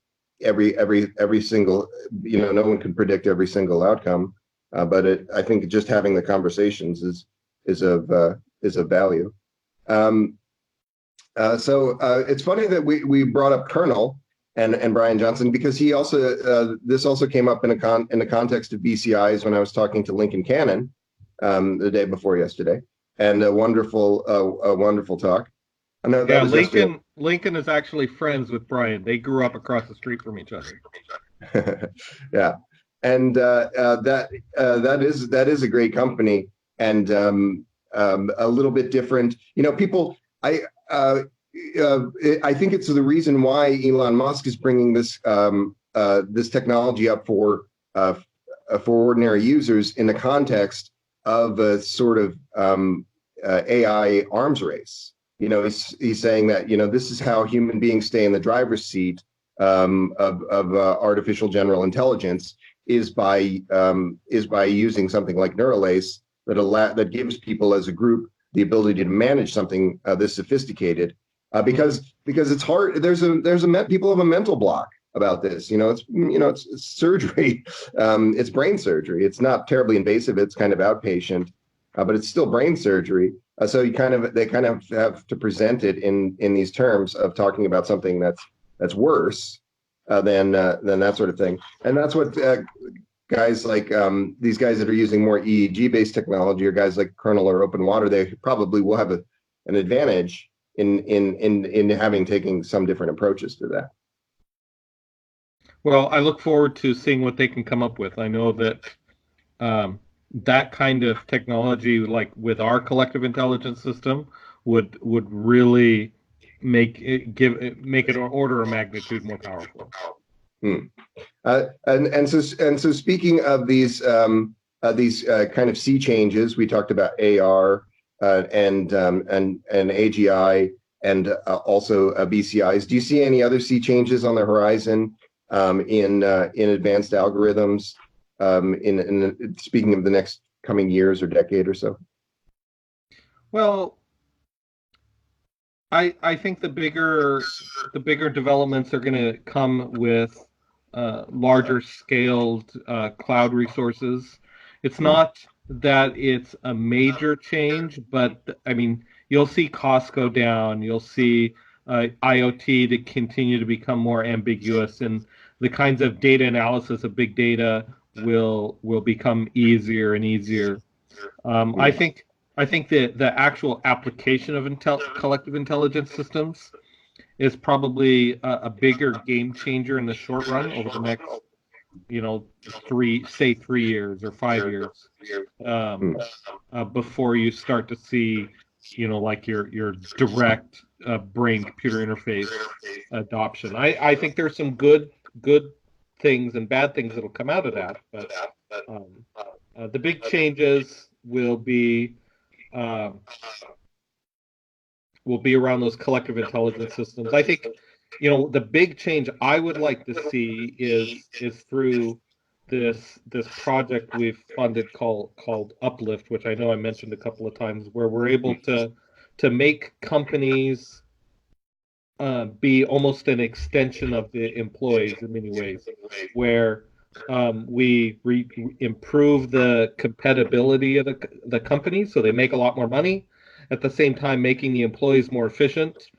every single, no one can predict every single outcome, but I think just having the conversations is of value. Um, so it's funny that we brought up Colonel and Brian Johnson, because this also came up in the context of BCIs when I was talking to Lincoln Cannon the day before yesterday, and a wonderful talk. No, that Yeah, was yesterday. Lincoln is actually friends with Brian. They grew up across the street from each other. Yeah, and that is a great company, and a little bit different. People. I think it's the reason why Elon Musk is bringing this technology up for ordinary users in the context of a sort of AI arms race. He's saying that this is how human beings stay in the driver's seat of artificial general intelligence, is by using something like Neuralace that gives people as a group the ability to manage something this sophisticated, because it's hard. People have a mental block about this. It's surgery. It's brain surgery. It's not terribly invasive. It's kind of outpatient, but it's still brain surgery. So they kind of have to present it in these terms of talking about something that's worse than that sort of thing. And that's what guys like these guys that are using more EEG based technology, or guys like Kernel or Open Water, they probably will have an advantage in having taken some different approaches to that. Well, I look forward to seeing what they can come up with. I know that that kind of technology, like with our collective intelligence system, would really make it an order of magnitude more powerful. Hmm. And so speaking of these kind of sea changes, we talked about AR, and AGI, and also BCIs. Do you see any other sea changes on the horizon, in advanced algorithms, in speaking of the next coming years or decade or so? Well, I think the bigger developments are going to come with larger scaled cloud resources. It's Hmm. not that it's a major change, but I mean, you'll see costs go down. You'll see IoT to continue to become more ambiguous, and the kinds of data analysis of big data will become easier and easier. Um, I Hmm. think I think the actual application of collective intelligence systems is probably a bigger game changer in the short run over the next, 3 years or 5 years, um, Hmm. before you start to see, like your direct brain computer interface adoption. I think there's some good things and bad things that'll come out of that, but um, the big changes will be um, will be around those collective intelligence systems. I think, the big change I would like to see is through this project we've funded called Uplift, which I know I mentioned a couple of times, where we're able to make companies be almost an extension of the employees in many ways, where we improve the compatibility of the company so they make a lot more money, at the same time making the employees more efficient,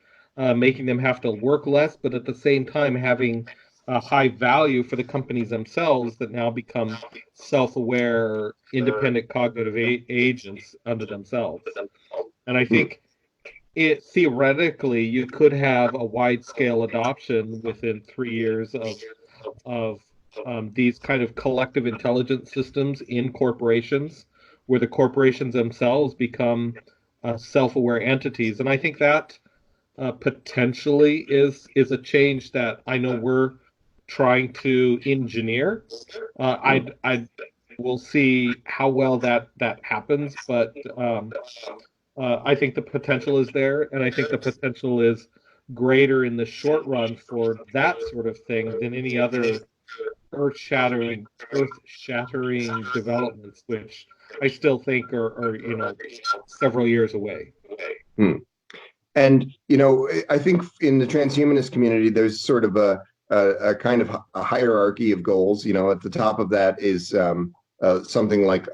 making them have to work less, but at the same time having a high value for the companies themselves that now become self-aware, independent cognitive agents unto themselves. And I Hmm. think theoretically you could have a wide scale adoption within 3 years of these kind of collective intelligence systems in corporations, where the corporations themselves become self-aware entities. And I think that potentially is a change that I know we're trying to engineer. I will see how well that happens, but I think the potential is there, and I think the potential is greater in the short run for that sort of thing than any other earth-shattering developments, which I still think are several years away. Hmm. And I think in the transhumanist community, there's sort of a kind of a hierarchy of goals. At the top of that is something like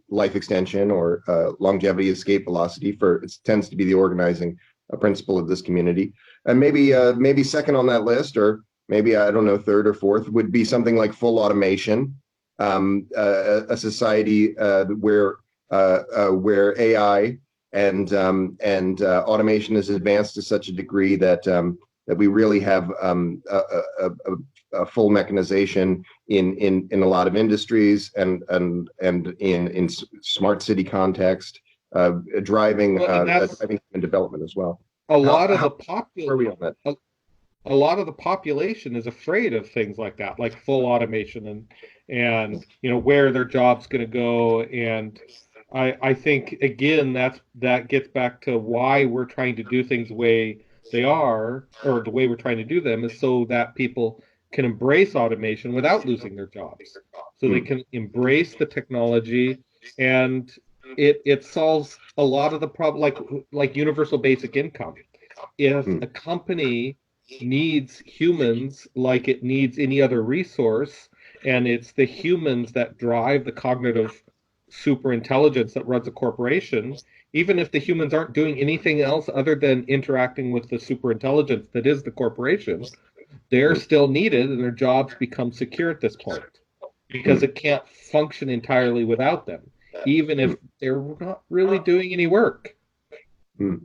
life extension or longevity, escape velocity. For it tends to be the organizing principle of this community, and maybe second on that list, or maybe I don't know, third or fourth would be something like full automation, a society where AI and automation is advanced to such a degree that we really have a full mechanization in a lot of industries and in smart city context, driving Well, and that's driving development as well. a How lot of how the are we on that? a lot of the population is afraid of things like that, like full automation and where their job's going to go. And I think again that gets back to why we're trying to do things the way they are, or the way we're trying to do them, is so that people can embrace automation without losing their jobs, so they Hmm, can embrace the technology, and it solves a lot of the problem, like universal basic income. If hmm, a company needs humans like it needs any other resource, and it's the humans that drive the cognitive super intelligence that runs a corporation, even if the humans aren't doing anything else other than interacting with the super intelligence that is the corporation, they're hmm, still needed and their jobs become secure at this point because hmm, it can't function entirely without them, even hmm, if they're not really doing any work. hmm.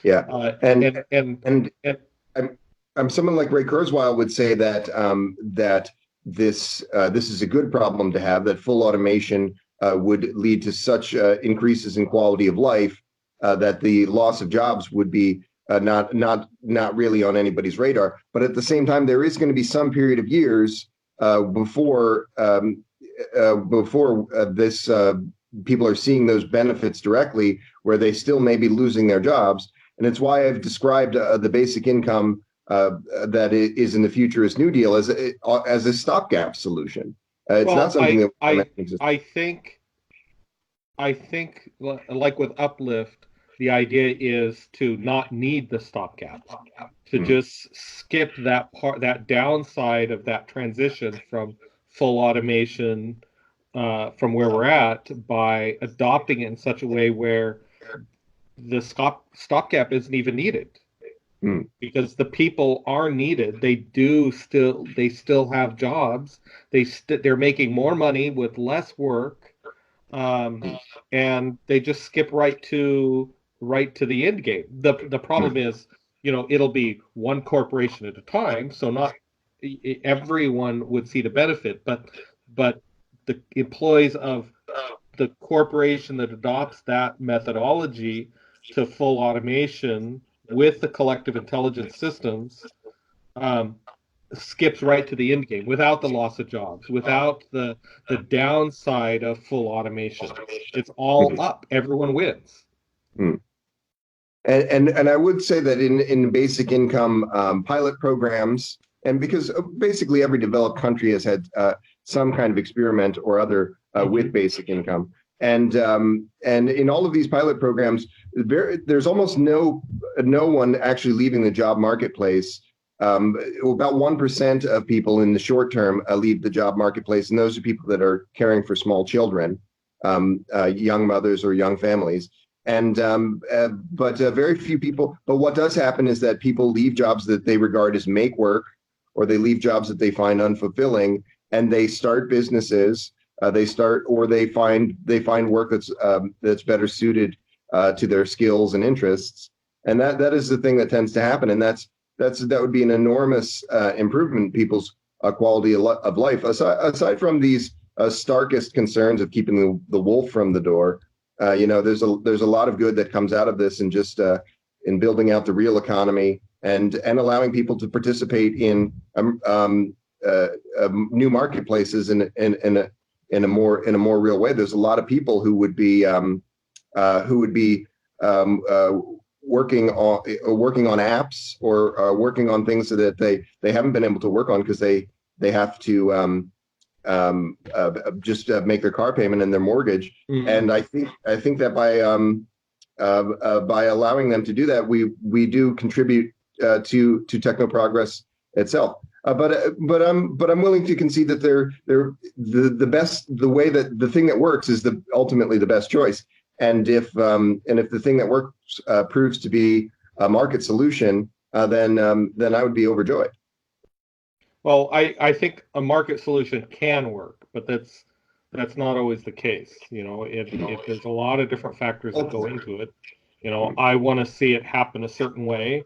Yeah, Uh, and and and and and I'm someone like Ray Kurzweil would say that this is a good problem to have, that full automation would lead to such increases in quality of life that the loss of jobs would be not really on anybody's radar. But at the same time, there is going to be some period of years before this people are seeing those benefits directly, where they still may be losing their jobs. And it's why I've described the basic income that is in the Futurist New Deal as a stopgap solution. It's not well, something that exists. I think like with Uplift, the idea is to not need the stopgap, to Mm, just skip that downside of that transition from full automation, from where we're at, by adopting it in such a way where the stopgap isn't even needed, mm, because the people are needed. They still have jobs. They're making more money with less work, um, and they just skip right to the end game. The mm, problem is, it'll be one corporation at a time, so not everyone would see the benefit, but the employees of the corporation that adopts that methodology to full automation with the collective intelligence systems, um, skips right to the end game without the loss of jobs, without the downside of full automation. It's all mm, up. Everyone wins. mm. And I would say that in basic income pilot programs, and because basically every developed country has had some kind of experiment or other with Hmm. basic income, and in all of these pilot programs, there's almost no one actually leaving the job marketplace. About 1% of people in the short term leave the job marketplace, and those are people that are caring for small children, young mothers or young families. And but very few people. But what does happen is that people leave jobs that they regard as make work, or they leave jobs that they find unfulfilling, and they start businesses. They start, or they find work that's better suited to their skills and interests. And that is the thing that tends to happen. And that would be an enormous improvement in people's quality of life. Aside from these starkest concerns of keeping the wolf from the door, there's a lot of good that comes out of this, and just in building out the real economy, and allowing people to participate in new marketplaces in a more real way. There's a lot of people who would be um, uh, working on apps, or working on things so that they haven't been able to work on because they have to just make their car payment and their mortgage. Hmm. And I think that by allowing them to do that, we do contribute to techno progress itself. But I'm willing to concede that the way that the thing that works is ultimately the best choice. And if the thing that works proves to be a market solution, then I would be overjoyed. Well, I think a market solution can work, but that's not always the case. If there's a lot of different factors that go into it, I want to see it happen a certain way,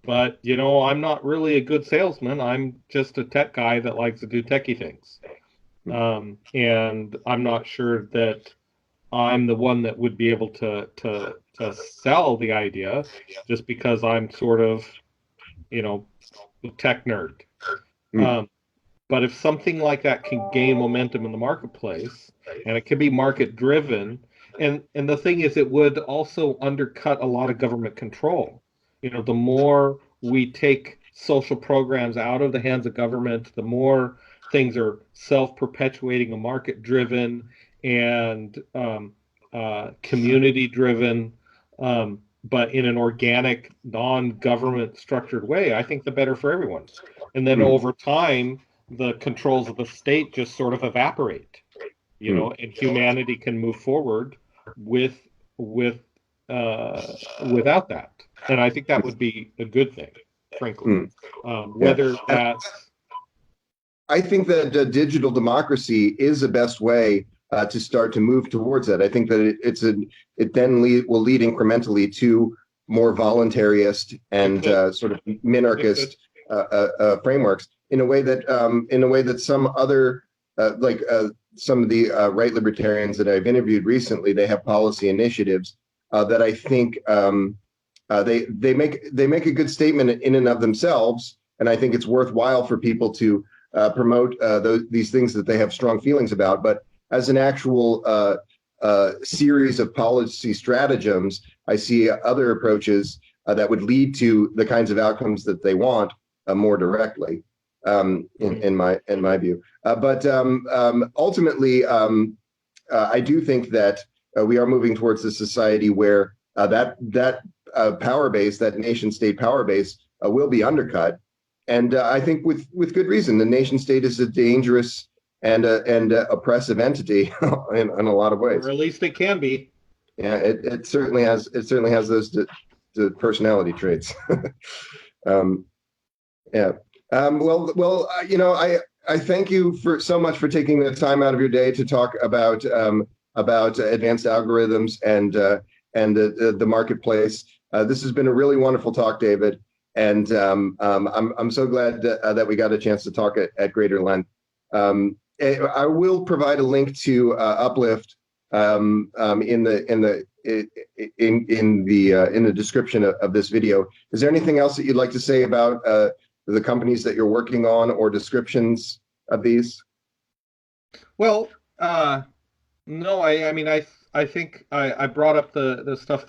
but I'm not really a good salesman. I'm just a tech guy that likes to do techie things. And I'm not sure that I'm the one that would be able to sell the idea just because I'm sort of, you know, a tech nerd. Mm, Um, but if something like that can gain momentum in the marketplace, and it can be market driven, and the thing is, it would also undercut a lot of government control. The more we take social programs out of the hands of government, the more things are self-perpetuating and market driven and community driven, but in an organic, non-government structured way. I think the better for everyone. And then mm, over time, the controls of the state just sort of evaporate, mm, and humanity can move forward with with without that. And I think that would be a good thing, frankly. mm. Yeah. Whether And that's I think that digital democracy is the best way to start to move towards that. I think that it then will lead incrementally to more voluntarist it and could, sort of it could. minarchist frameworks, in a way that some other some of the right libertarians that I've interviewed recently, they have policy initiatives that I think they make a good statement in and of themselves, and I think it's worthwhile for people to promote these things that they have strong feelings about. But as an actual series of policy stratagems, I see other approaches that would lead to the kinds of outcomes that they want more directly, in, Mhm. in my view. But ultimately, I do think that we are moving towards a society where that power base, that nation state power base, will be undercut, and I think with good reason. The nation state is a dangerous and oppressive entity in a lot of Or ways. at least it can be. Yeah, it certainly has those the personality traits. um, yeah. I thank you for so much for taking the time out of your day to talk about advanced algorithms and the marketplace. This has been a really wonderful talk, David, and I'm so glad that we got a chance to talk at greater length. I will provide a link to Uplift in the description of this video. Is there anything else that you'd like to say about the companies that you're working on, or descriptions of these? Well, no, I mean, think I brought up the stuff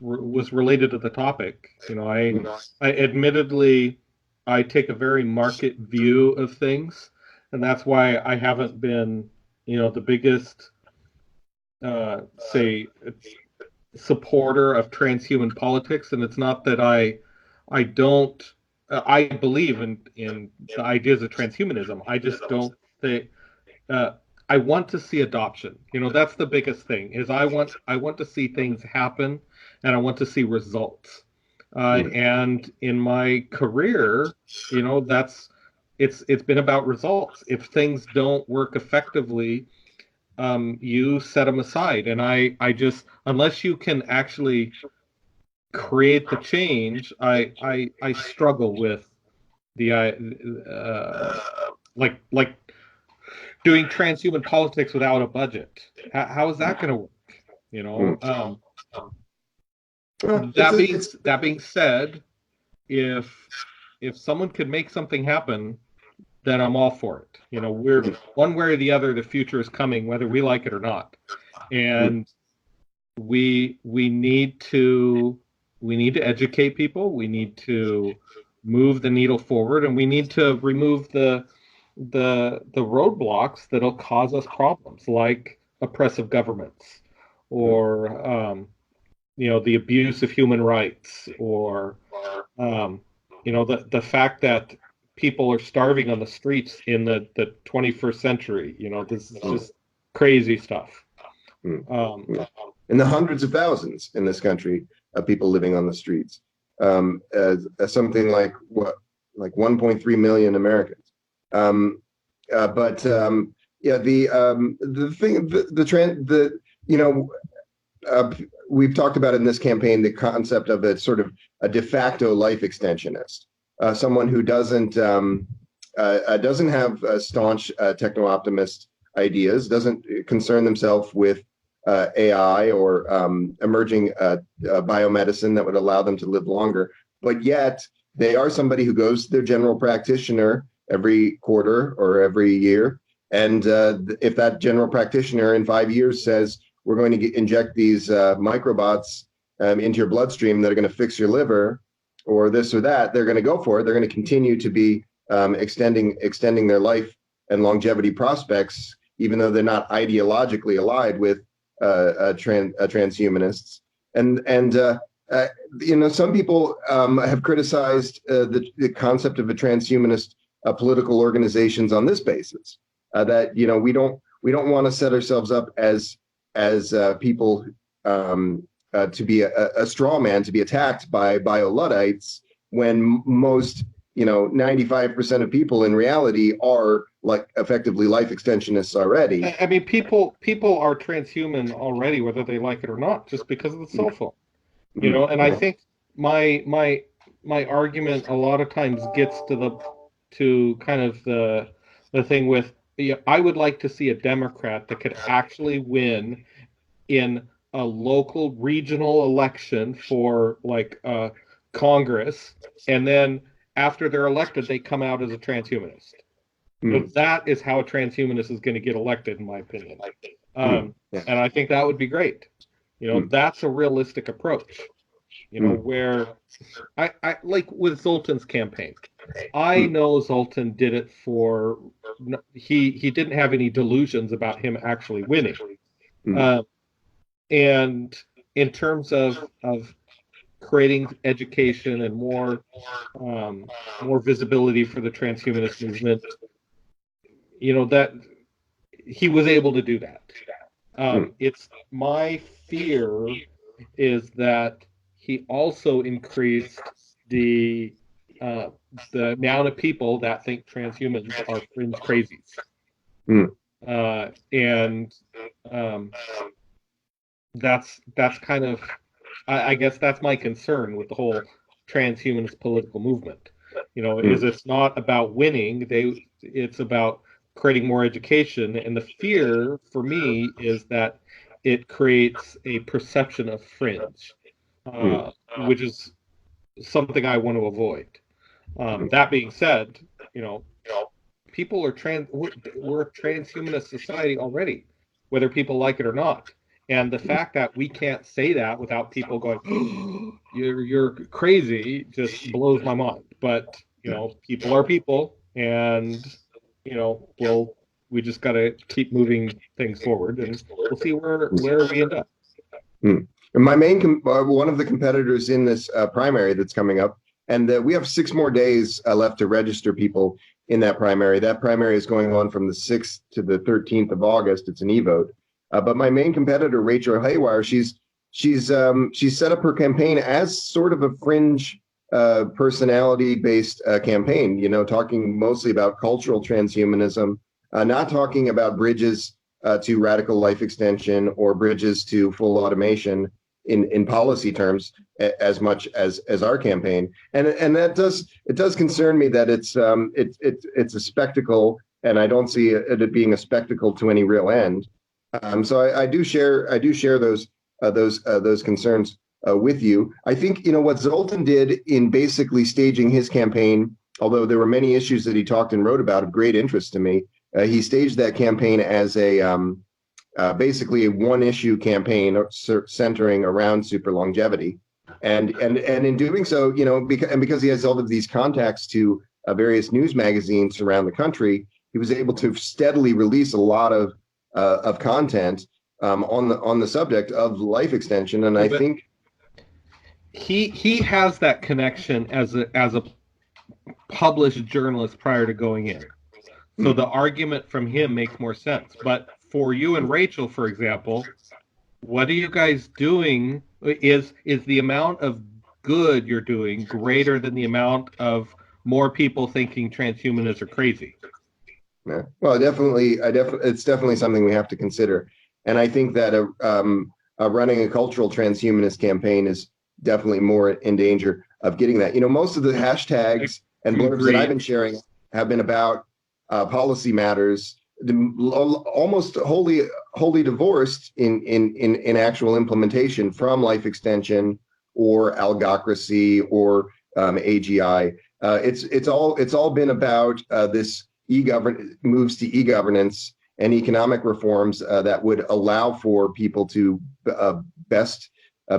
was related to the topic. Mm, I admittedly I take a very market view of things, and that's why I haven't been, the biggest say supporter of transhuman politics. And it's not that I don't I believe in the ideas of transhumanism. I just don't think uh, I want to see adoption. That's the biggest thing. Is I want to see things happen, and I want to see results. mm, And in my career, that's it's been about results. If things don't work effectively, you set them aside. And I just, unless you can actually create the change, I struggle with the like doing transhuman politics without a budget. How is that going to work? You know, mm. um, Well, that being that being said, if someone could make something happen, then I'm all for it. We're mm, one way or the other, the future is coming, whether we like it or not, mm, and we need to educate people. We need to move the needle forward, and we need to remove the roadblocks that'll cause us problems, like oppressive governments, mm, or the abuse of human rights, or um, the fact that people are starving on the streets in the 21st century. This is mm, just crazy stuff. mm, Um, mm. And the hundreds of thousands in this country of people living on the streets, as something like what, like 1.3 million Americans. Um, but yeah, the thing, the trend, you know, uh, we've talked about in this campaign the concept of a sort of a de facto life extensionist, someone who doesn't have staunch techno optimist ideas, doesn't concern themselves with AI or emerging biomedicine that would allow them to live longer, but yet they are somebody who goes to their general practitioner every quarter or every year. And if that general practitioner in 5 years says, we're going to inject these microbots into your bloodstream that are going to fix your liver or this or that, they're going to go for it. They're going to continue to be extending their life and longevity prospects, even though they're not ideologically allied with transhumanists. And some people have criticized the concept of a transhumanist political organizations on this basis. That we don't want to set ourselves up as people to be a straw man, to be attacked by bio-Luddites, when most 95% of people in reality are like effectively life extensionists already. I mean, people are transhuman already, whether they like it or not, just because of the cell phone. Mm, And I think my argument a lot of times gets to kind of the thing with, I would like to see a Democrat that could actually win in a local regional election for like Congress, and then after they're elected, they come out as a transhumanist. mm, That is how a transhumanist is going to get elected, in my opinion. mm, yeah, And I think that would be great. mm, That's a realistic approach. mm, Where I like with Zoltan's campaign. I mm, know Zoltan did it for he didn't have any delusions about him actually winning. mm, Uh, and in terms of creating education and more visibility for the transhumanist movement, that he was able to do that. mm, It's my fear is that he also increased the uh, the amount of people that think transhumans are fringe crazies, mm, and um, that's kind of I guess that's my concern with the whole transhumanist political movement. Is mm, it's not about winning; it's about creating more education. And the fear for me is that it creates a perception of fringe, mm, which is something I want to avoid. mm, That being said, you know, people are we're a transhumanist society already, whether people like it or not. And the fact that we can't say that without people going, oh, you're crazy, just blows my mind. But people are people, and we just got to keep moving things forward, and we'll see where we end up. Hmm. And my one of the competitors in this primary that's coming up, and we have 6 more days left to register people in that primary. That primary is going on from the 6th to the 13th of August. It's an e-vote. But my main competitor, Rachel Haywire, she's set up her campaign as sort of a fringe personality-based campaign. Talking mostly about cultural transhumanism, not talking about bridges to radical life extension or bridges to full automation in policy terms as much as our campaign, and that does concern me that it's a spectacle, and I don't see it being a spectacle to any real end. So I do share those concerns with you. I think what Zoltan did in basically staging his campaign, although there were many issues that he talked and wrote about of great interest to me. He staged that campaign as basically a one-issue campaign centering around super longevity, and in doing so, because he has all of these contacts to various news magazines around the country, he was able to steadily release a lot of content on the subject of life extension, and I But think he has that connection as a published journalist prior to going in. So the argument from him makes more sense. But for you and Rachel, for example, what are you guys doing? Is the amount of good you're doing greater than the amount of more people thinking transhumanists are crazy? yeah. Well, it's definitely something we have to consider, and I think that running a cultural transhumanist campaign is definitely more in danger of getting that. Most of the hashtags and blurbs that I've been sharing have been about policy matters, almost wholly divorced in actual implementation from life extension or algocracy or AGI. It's all been about this moves to e-governance and economic reforms that would allow for people to best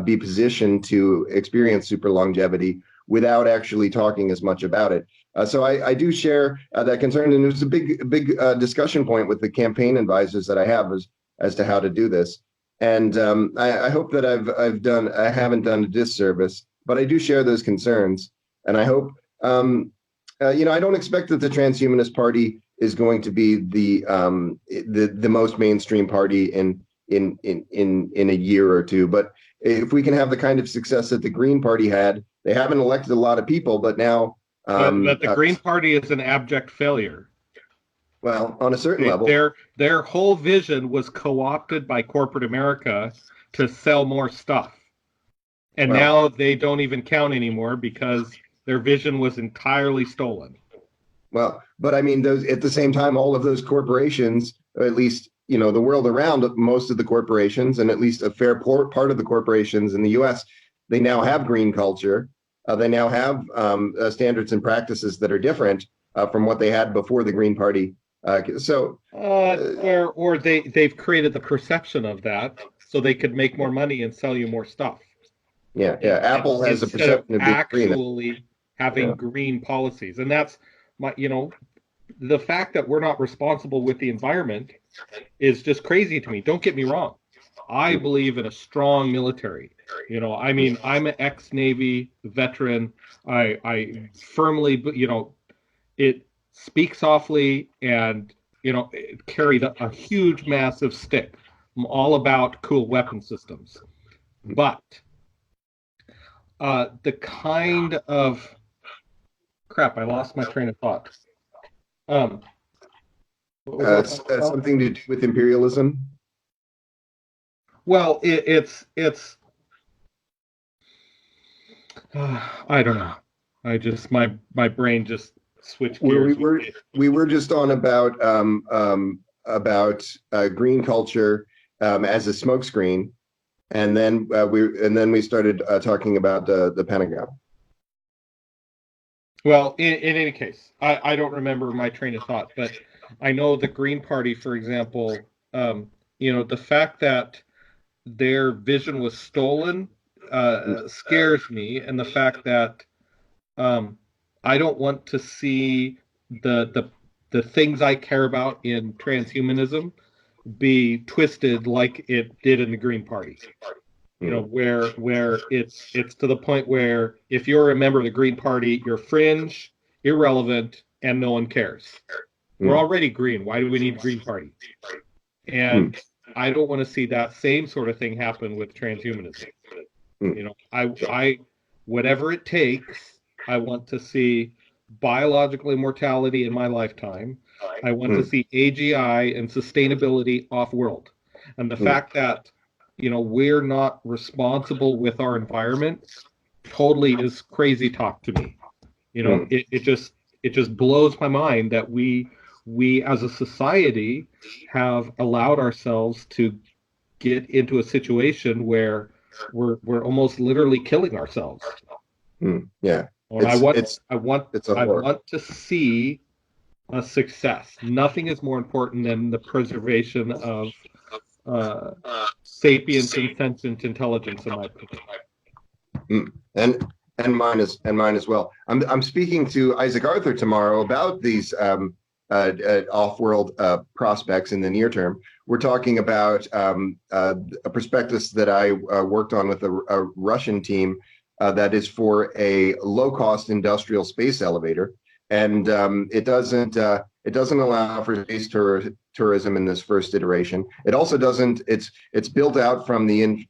be positioned to experience super longevity without actually talking as much about it. So I do share that concern, and it was a big discussion point with the campaign advisors that I have as to how to do this. And I hope that I haven't done a disservice, but I do share those concerns, and I hope I don't expect that the Transhumanist Party is going to be the most mainstream party in a year or two, but if we can have the kind of success that the Green Party had, they haven't elected a lot of people, but now But the Green Party is an abject failure. Well, on a certain level, their whole vision was co-opted by corporate America to sell more stuff. And now they don't even count anymore because their vision was entirely stolen. Well, but I mean, those at the same time, all of those corporations, or at least the world around, most of the corporations, and at least a fair part of the corporations in the U.S., they now have green culture. They now have standards and practices that are different from what they had before the Green Party. Or they've created the perception of that so they could make more money and sell you more stuff. Yeah. Apple has a Instead of perception of being green. actually having green policies, and that's the fact that we're not responsible with the environment is just crazy to me. Don't get me wrong. I believe in a strong military. I'm an ex-Navy veteran. I firmly, it speak softly and, it carried a huge, massive stick. I'm all about cool weapon systems. But the kind of crap, I lost my train of thought. Something to do with imperialism. Well, it's I don't know. My brain just switched gears. We were just on about green culture as a smokescreen, and then we started talking about the Pentagon. Well, in any case, I don't remember my train of thought, but I know the Green Party, for example, the fact that their vision was stolen scares me, and the fact that um, I don't want to see the things I care about in transhumanism be twisted like it did in the Green Party. You know, Mm, where it's to the point where if you're a member of the Green Party, you're fringe, irrelevant, and no one cares. We're mm, already green. Why do we need the Green Party? mm, And I don't want to see that same sort of thing happen with transhumanism. mm, You know, I whatever it takes, I want to see biological immortality in my lifetime. I want to mm, see AGI and sustainability off world. And the mm, fact that, we're not responsible with our environment totally is crazy talk to me. mm, It just blows my mind that we as a society have allowed ourselves to get into a situation where we're almost literally killing ourselves. mm. Yeah, And I it's want it's I want it's a I horror. want to see a success. Nothing is more important than the preservation of uh, sapience and sentient intelligence, in my opinion. Mm. And mine as well. I'm speaking to Isaac Arthur tomorrow about these off-world prospects in the near term. We're talking about a prospectus that I worked on with a Russian team that is for a low-cost industrial space elevator, and it doesn't allow for space tourism in this first iteration. It also doesn't. It's built out from the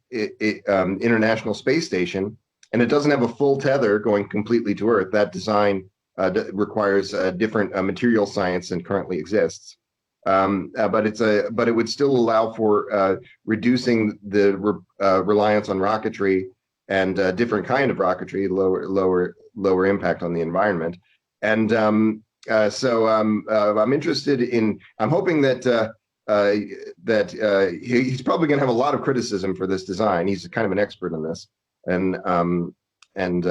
International Space Station, and it doesn't have a full tether going completely to Earth. That design requires a different material science than currently exists. But it would still allow for reducing the reliance on rocketry and different kind of rocketry, lower impact on the environment. And I'm interested in. I'm hoping that he's probably going to have a lot of criticism for this design. He's kind of an expert in this, and and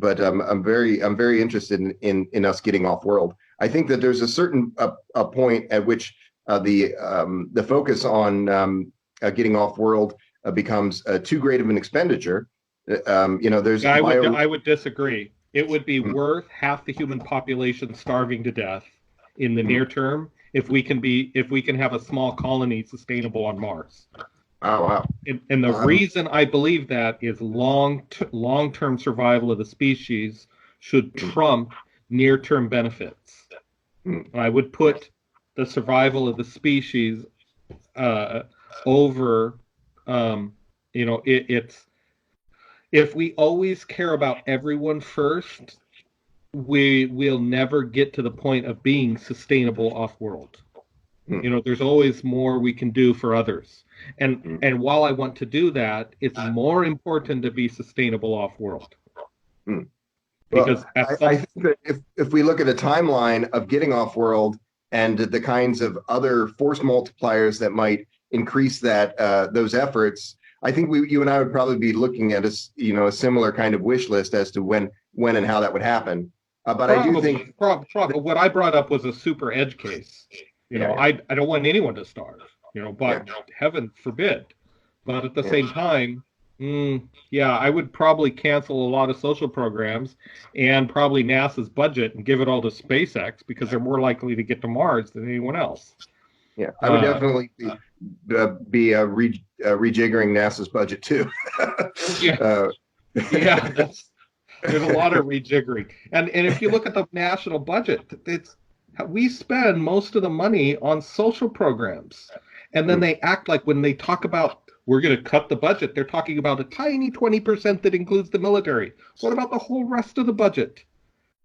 but I'm very interested in us getting off world. I think that there's a certain a point at which the focus on getting off world becomes too great of an expenditure. There's I would bio. I would disagree. It would be worth half the human population starving to death in the near term if we can have a small colony sustainable on Mars. Oh wow. And the Um, reason I believe that is long-term survival of the species should trump near-term benefits. mm, And I would put the survival of the species uh, over, it's if we always care about everyone first, we will never get to the point of being sustainable off-world. mm, There's always more we can do for others. And mm, and while I want to do that, it's more important to be sustainable off world mm. Well, because at I some think that if we look at a timeline of getting off world and the kinds of other force multipliers that might increase those efforts, I think you and I would probably be looking at a similar kind of wish list as to when and how that would happen. But I do think, what I brought up was a super edge case. yeah, I don't want anyone to starve, yeah, but heaven forbid. But at the yeah, same time, yeah, I would probably cancel a lot of social programs and probably NASA's budget and give it all to SpaceX because they're more likely to get to Mars than anyone else. yeah. I would Uh, definitely be rejiggering NASA's budget too. yeah, uh, yeah, there's a lot of rejiggering. And if you look at the national budget, we spend most of the money on social programs. And then they act like when they talk about we're going to cut the budget, they're talking about a tiny 20% that includes the military. What about the whole rest of the budget?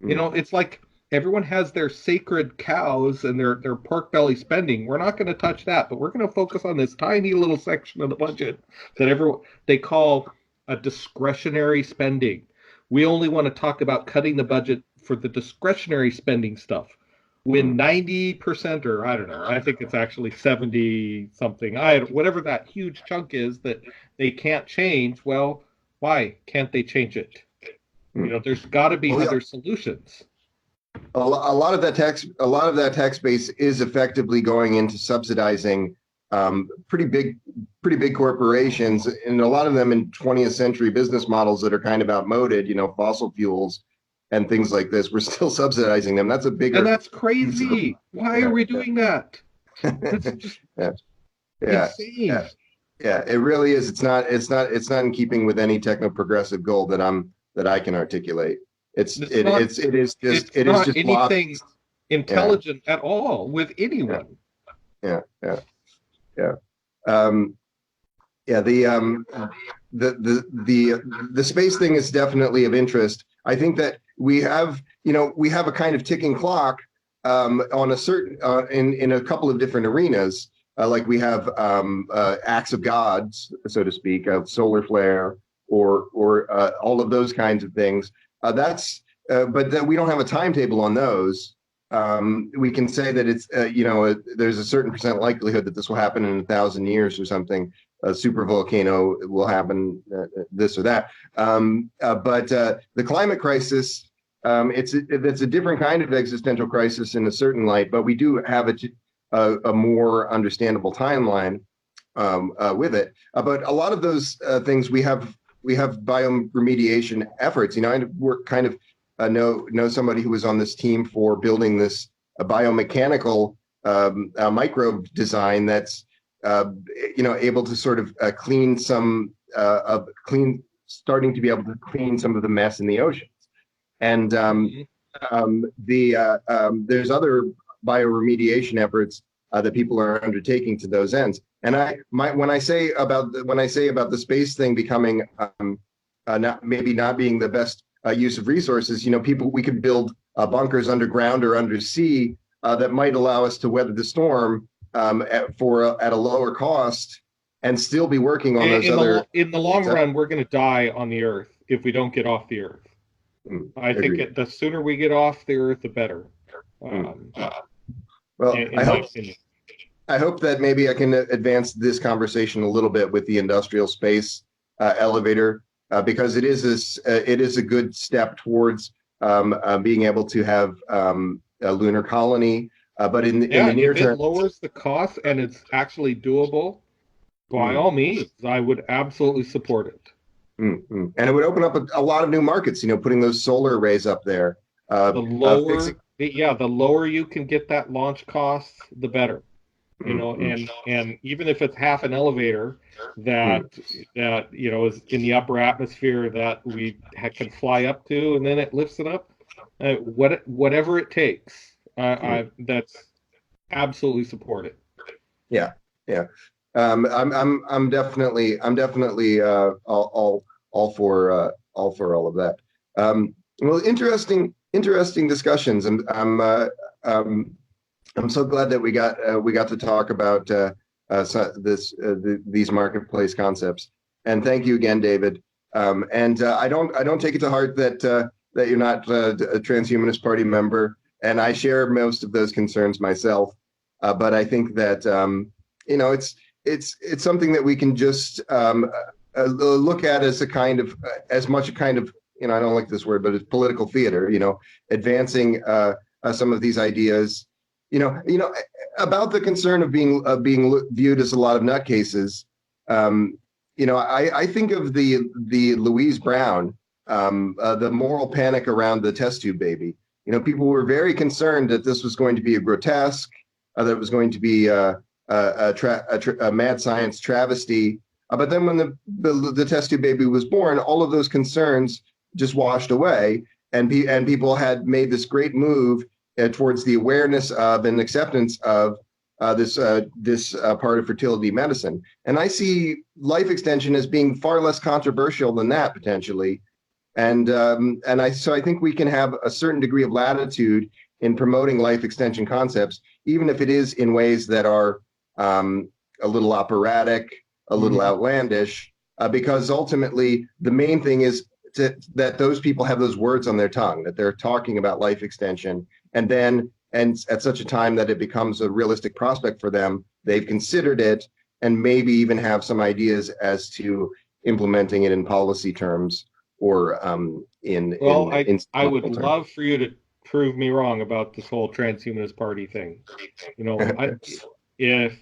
It's like everyone has their sacred cows and their pork belly spending. We're not going to touch that, but we're going to focus on this tiny little section of the budget that everyone they call a discretionary spending. We only want to talk about cutting the budget for the discretionary spending stuff. When 90% or I don't know, I think it's actually 70 something, whatever that huge chunk is that they can't change, well, why can't they change it? There's got to be well, other solutions. a lot of that tax base is effectively going into subsidizing pretty pretty big corporations, and a lot of them in 20th century business models that are kind of outmoded, fossil fuels and things like this. We're still subsidizing them. That's a And bigger that's piece of the. crazy. Why are Yeah, we doing that? That's just yeah, yeah, insane. yeah, yeah. It really is. It's not in keeping with any techno progressive goal that I can articulate. It's It's it not it's it is just it's it is not just lost. anything Yeah, intelligent at all with yeah, anyone. yeah, yeah, yeah. Um, yeah, the space thing is definitely of interest. I think that we have a kind of ticking clock on a certain in a couple of different arenas. Like we have acts of gods, so to speak, of solar flare or all of those kinds of things. That's but that we don't have a timetable on those. We can say that it's there's a certain percent likelihood that this will happen in 1,000 years or something. A super volcano will happen, this or that. But the climate crisis, it's a different kind of existential crisis in a certain light, but we do have a more understandable timeline with it. But a lot of those things we have bioremediation efforts. I work kind of know somebody who was on this team for building this biomechanical microbe design that's able to sort of starting to be able to clean some of the mess in the oceans. And Mhm. there's other bioremediation efforts that people are undertaking to those ends. And when I say about the space thing becoming not being the best use of resources, we could build bunkers underground or undersea that might allow us to weather the storm at a lower cost and still be working on those other. In the long run, we're going to die on the Earth if we don't get off the Earth. I think Agreed. the sooner we get off the Earth, the better. Mm. Um, Well, in my opinion. I hope that maybe I can advance this conversation a little bit with the industrial space elevator because it is a good step towards being able to have a lunar colony. But in Yeah, the near if it term. lowers the cost and it's actually doable, by Mm, all means, I would absolutely support it. And it would open up a lot of new markets. Putting those solar arrays up there, fixing. The lower you can get that launch cost, the better. Mm, mm, And even if it's half an elevator mm, that is in the upper atmosphere that we can fly up to, and then it lifts it up, whatever it takes, mm. that's absolutely supported. Yeah, yeah. I'm definitely all for all of that. Well, interesting discussions. I'm so glad that we got to talk about these marketplace concepts. And thank you again, David. And I don't take it to heart that you're not a transhumanist party member, and I share most of those concerns myself. But I think that it's something that we can just look at as as much a kind of I don't like this word, but it's political theater. Advancing some of these ideas. About the concern of being viewed as a lot of nutcases. I think of the Louise Brown, the moral panic around the test tube baby. People were very concerned that this was going to be a grotesque, that it was going to be a mad science travesty. But then when the test tube baby was born, all of those concerns just washed away, and people had made this great move towards the awareness of and acceptance of this part of fertility medicine. And I see life extension as being far less controversial than that potentially. And I think we can have a certain degree of latitude in promoting life extension concepts, even if it is in ways that are a little operatic, a little Mhm. outlandish, because ultimately the main thing is that those people have those words on their tongue, that they're talking about life extension, and at such a time that it becomes a realistic prospect for them, they've considered it and maybe even have some ideas as to implementing it in policy terms or Well, in I would terms. love for you to prove me wrong about this whole transhumanist party thing. You know, I if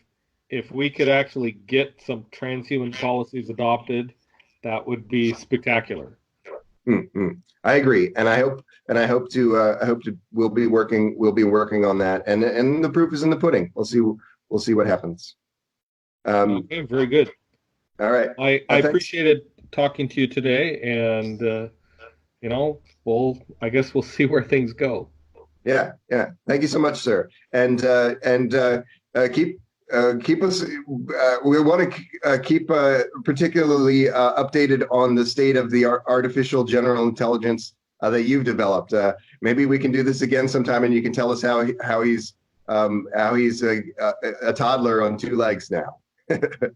if we could actually get some transhuman policies adopted, that would be spectacular. Mm-hmm. I agree, and I hope to we'll be working on that, and the proof is in the pudding. We'll see what happens. Um, Okay, very good. all right. I Thanks. appreciated talking to you today, and I guess we'll see where things go. Yeah, yeah. Thank you so much, sir. Keep keep us. We want to keep particularly updated on the state of the artificial general intelligence that you've developed. Maybe we can do this again sometime, and you can tell us how he's a toddler on two legs now.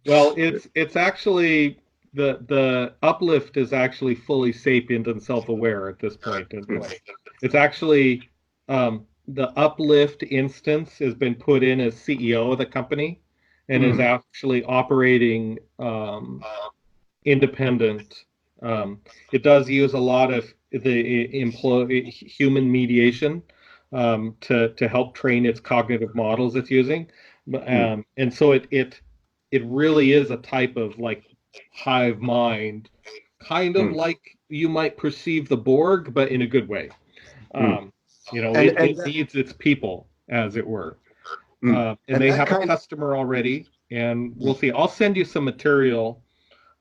Well, it's actually the uplift is actually fully sapient and self-aware at this point anyway. It's actually the uplift instance has been put in as CEO of the company and is Mm, actually operating independent. It does use a lot of the employee human mediation to help train its cognitive models it's using, mm, and so it really is a type of like hive mind, kind of mm, like you might perceive the Borg, but in a good way. mm. Um, And it needs its people, as it were. And and they that have a kind of customer already, and we'll see. I'll send you some material.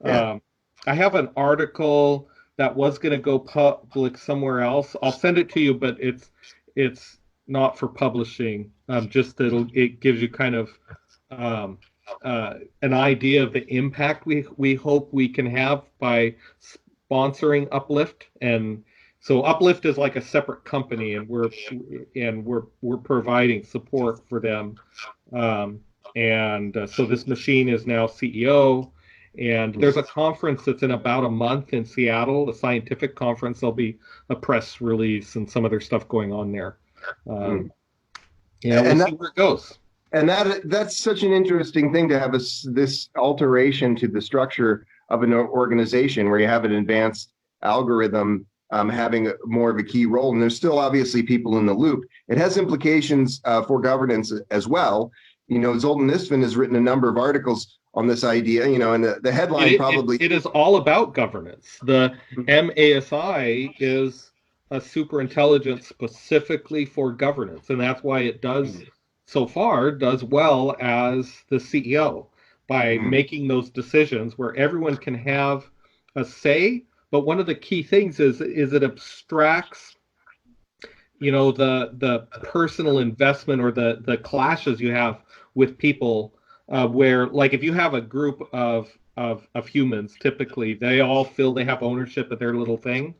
yeah. um, I have an article that was going to go public somewhere else. I'll send it to you, but it's not for publishing. Just that it gives you kind of um, an idea of the impact we hope we can have by sponsoring Uplift. And so Uplift is like a separate company, and we're providing support for them. Um, and so this machine is now CEO. And there's a conference that's in about a month in Seattle, a scientific conference. There'll be a press release and some other stuff going on there. Mm. Um, yeah, we'll And see where it goes. that's such an interesting thing to have this alteration to the structure of an organization where you have an advanced algorithm having more of a key role, and there's still obviously people in the loop. It has implications for governance as well. Zoltan Isfin has written a number of articles on this idea. And the headline probably. It is all about governance. The MASI is a super intelligence specifically for governance, and that's why it does so far does well as the CEO by Mm, making those decisions where everyone can have a say. But one of the key things is it abstracts, the personal investment or the clashes you have with people, where like if you have a group of humans, typically they all feel they have ownership of their little thing.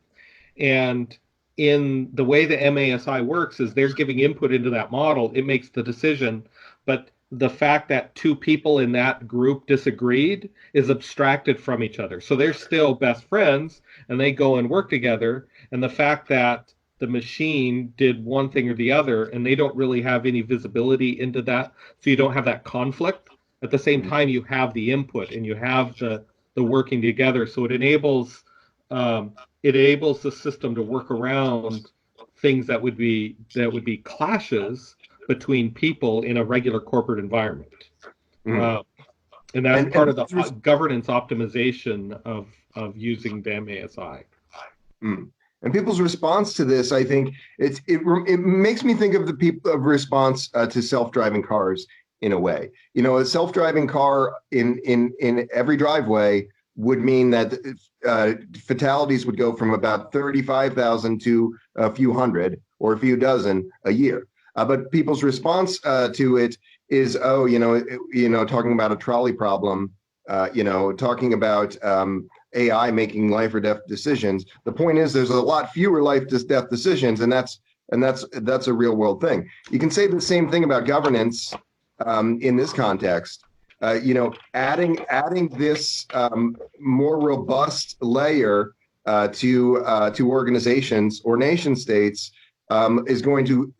And in the way the MASI works is they're giving input into that model, it makes the decision. But the fact that two people in that group disagreed is abstracted from each other. So they're still best friends and they go and work together. And the fact that the machine did one thing or the other and they don't really have any visibility into that, so you don't have that conflict. At the same mm, time, you have the input and you have the working together. So um, it enables the system to work around things that would be clashes between people in a regular corporate environment. mm. Uh, and that's And part of the governance optimization of using the MASI. Mm. And people's response to this, I think, it makes me think of the people of response to self-driving cars in a way. A self-driving car in every driveway would mean that fatalities would go from about 35,000 to a few hundred or a few dozen a year. But people's response to it is, oh, talking about a trolley problem, talking about AI making life or death decisions. The point is, there's a lot fewer life to death decisions, and that's a real world thing. You can say the same thing about governance in this context. Adding this more robust layer to organizations or nation states is going to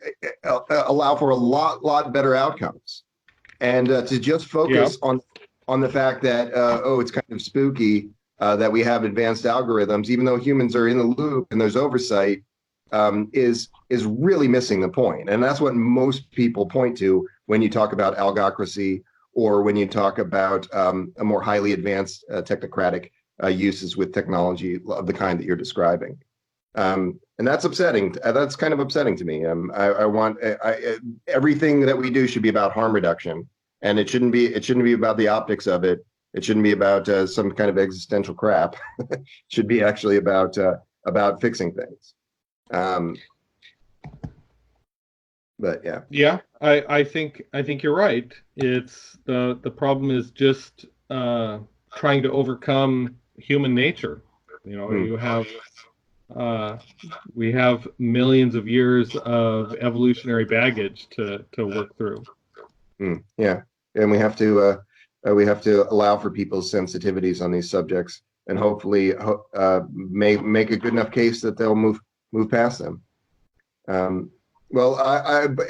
allow for a lot better outcomes. And to just Yeah. focus on the fact that it's kind of spooky that we have advanced algorithms, even though humans are in the loop and there's oversight, is really missing the point. And that's what most people point to when you talk about algocracy or when you talk about a more highly advanced technocratic uses with technology of the kind that you're describing. And that's upsetting. That's kind of upsetting to me. I want everything that we do should be about harm reduction, and it shouldn't be about the optics of it. It shouldn't be about some kind of existential crap. It should be actually about fixing things. But yeah. Yeah, I think you're right. It's the problem is just trying to overcome human nature. You know, Hmm. you have we have millions of years of evolutionary baggage to work through. Yeah, and we have to allow for people's sensitivities on these subjects, and hopefully make a good enough case that they'll move past them. Um, well,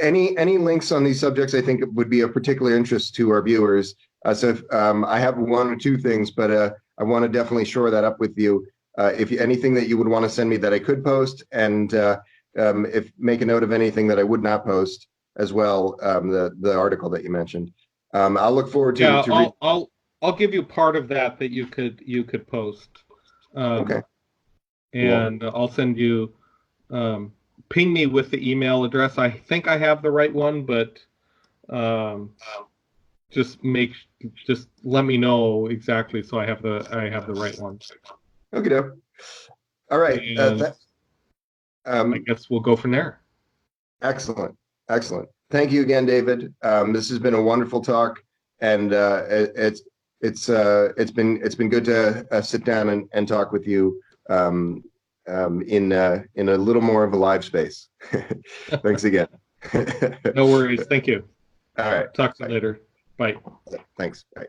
any links on these subjects I think would be of particular interest to our viewers. So if, I have one or two things, but I want to definitely shore that up with you. If anything that you would want to send me that I could post, and if make a note of anything that I would not post as well, the article that you mentioned. I'll look forward Yeah, to read. I'll give you part of that you could post, Okay, cool. and I'll send you um, ping me with the email address. I think I have the right one, but um, just make just let me know exactly so I have the right one. Okay, all right. And I Um, guess we'll go from there. Excellent. Excellent. Thank you again, David. This has been a wonderful talk, and it's been good to sit down and talk with you in a little more of a live space. Thanks again. No worries. Thank you. All right. Talk to you Bye. later. Bye. Thanks. Bye.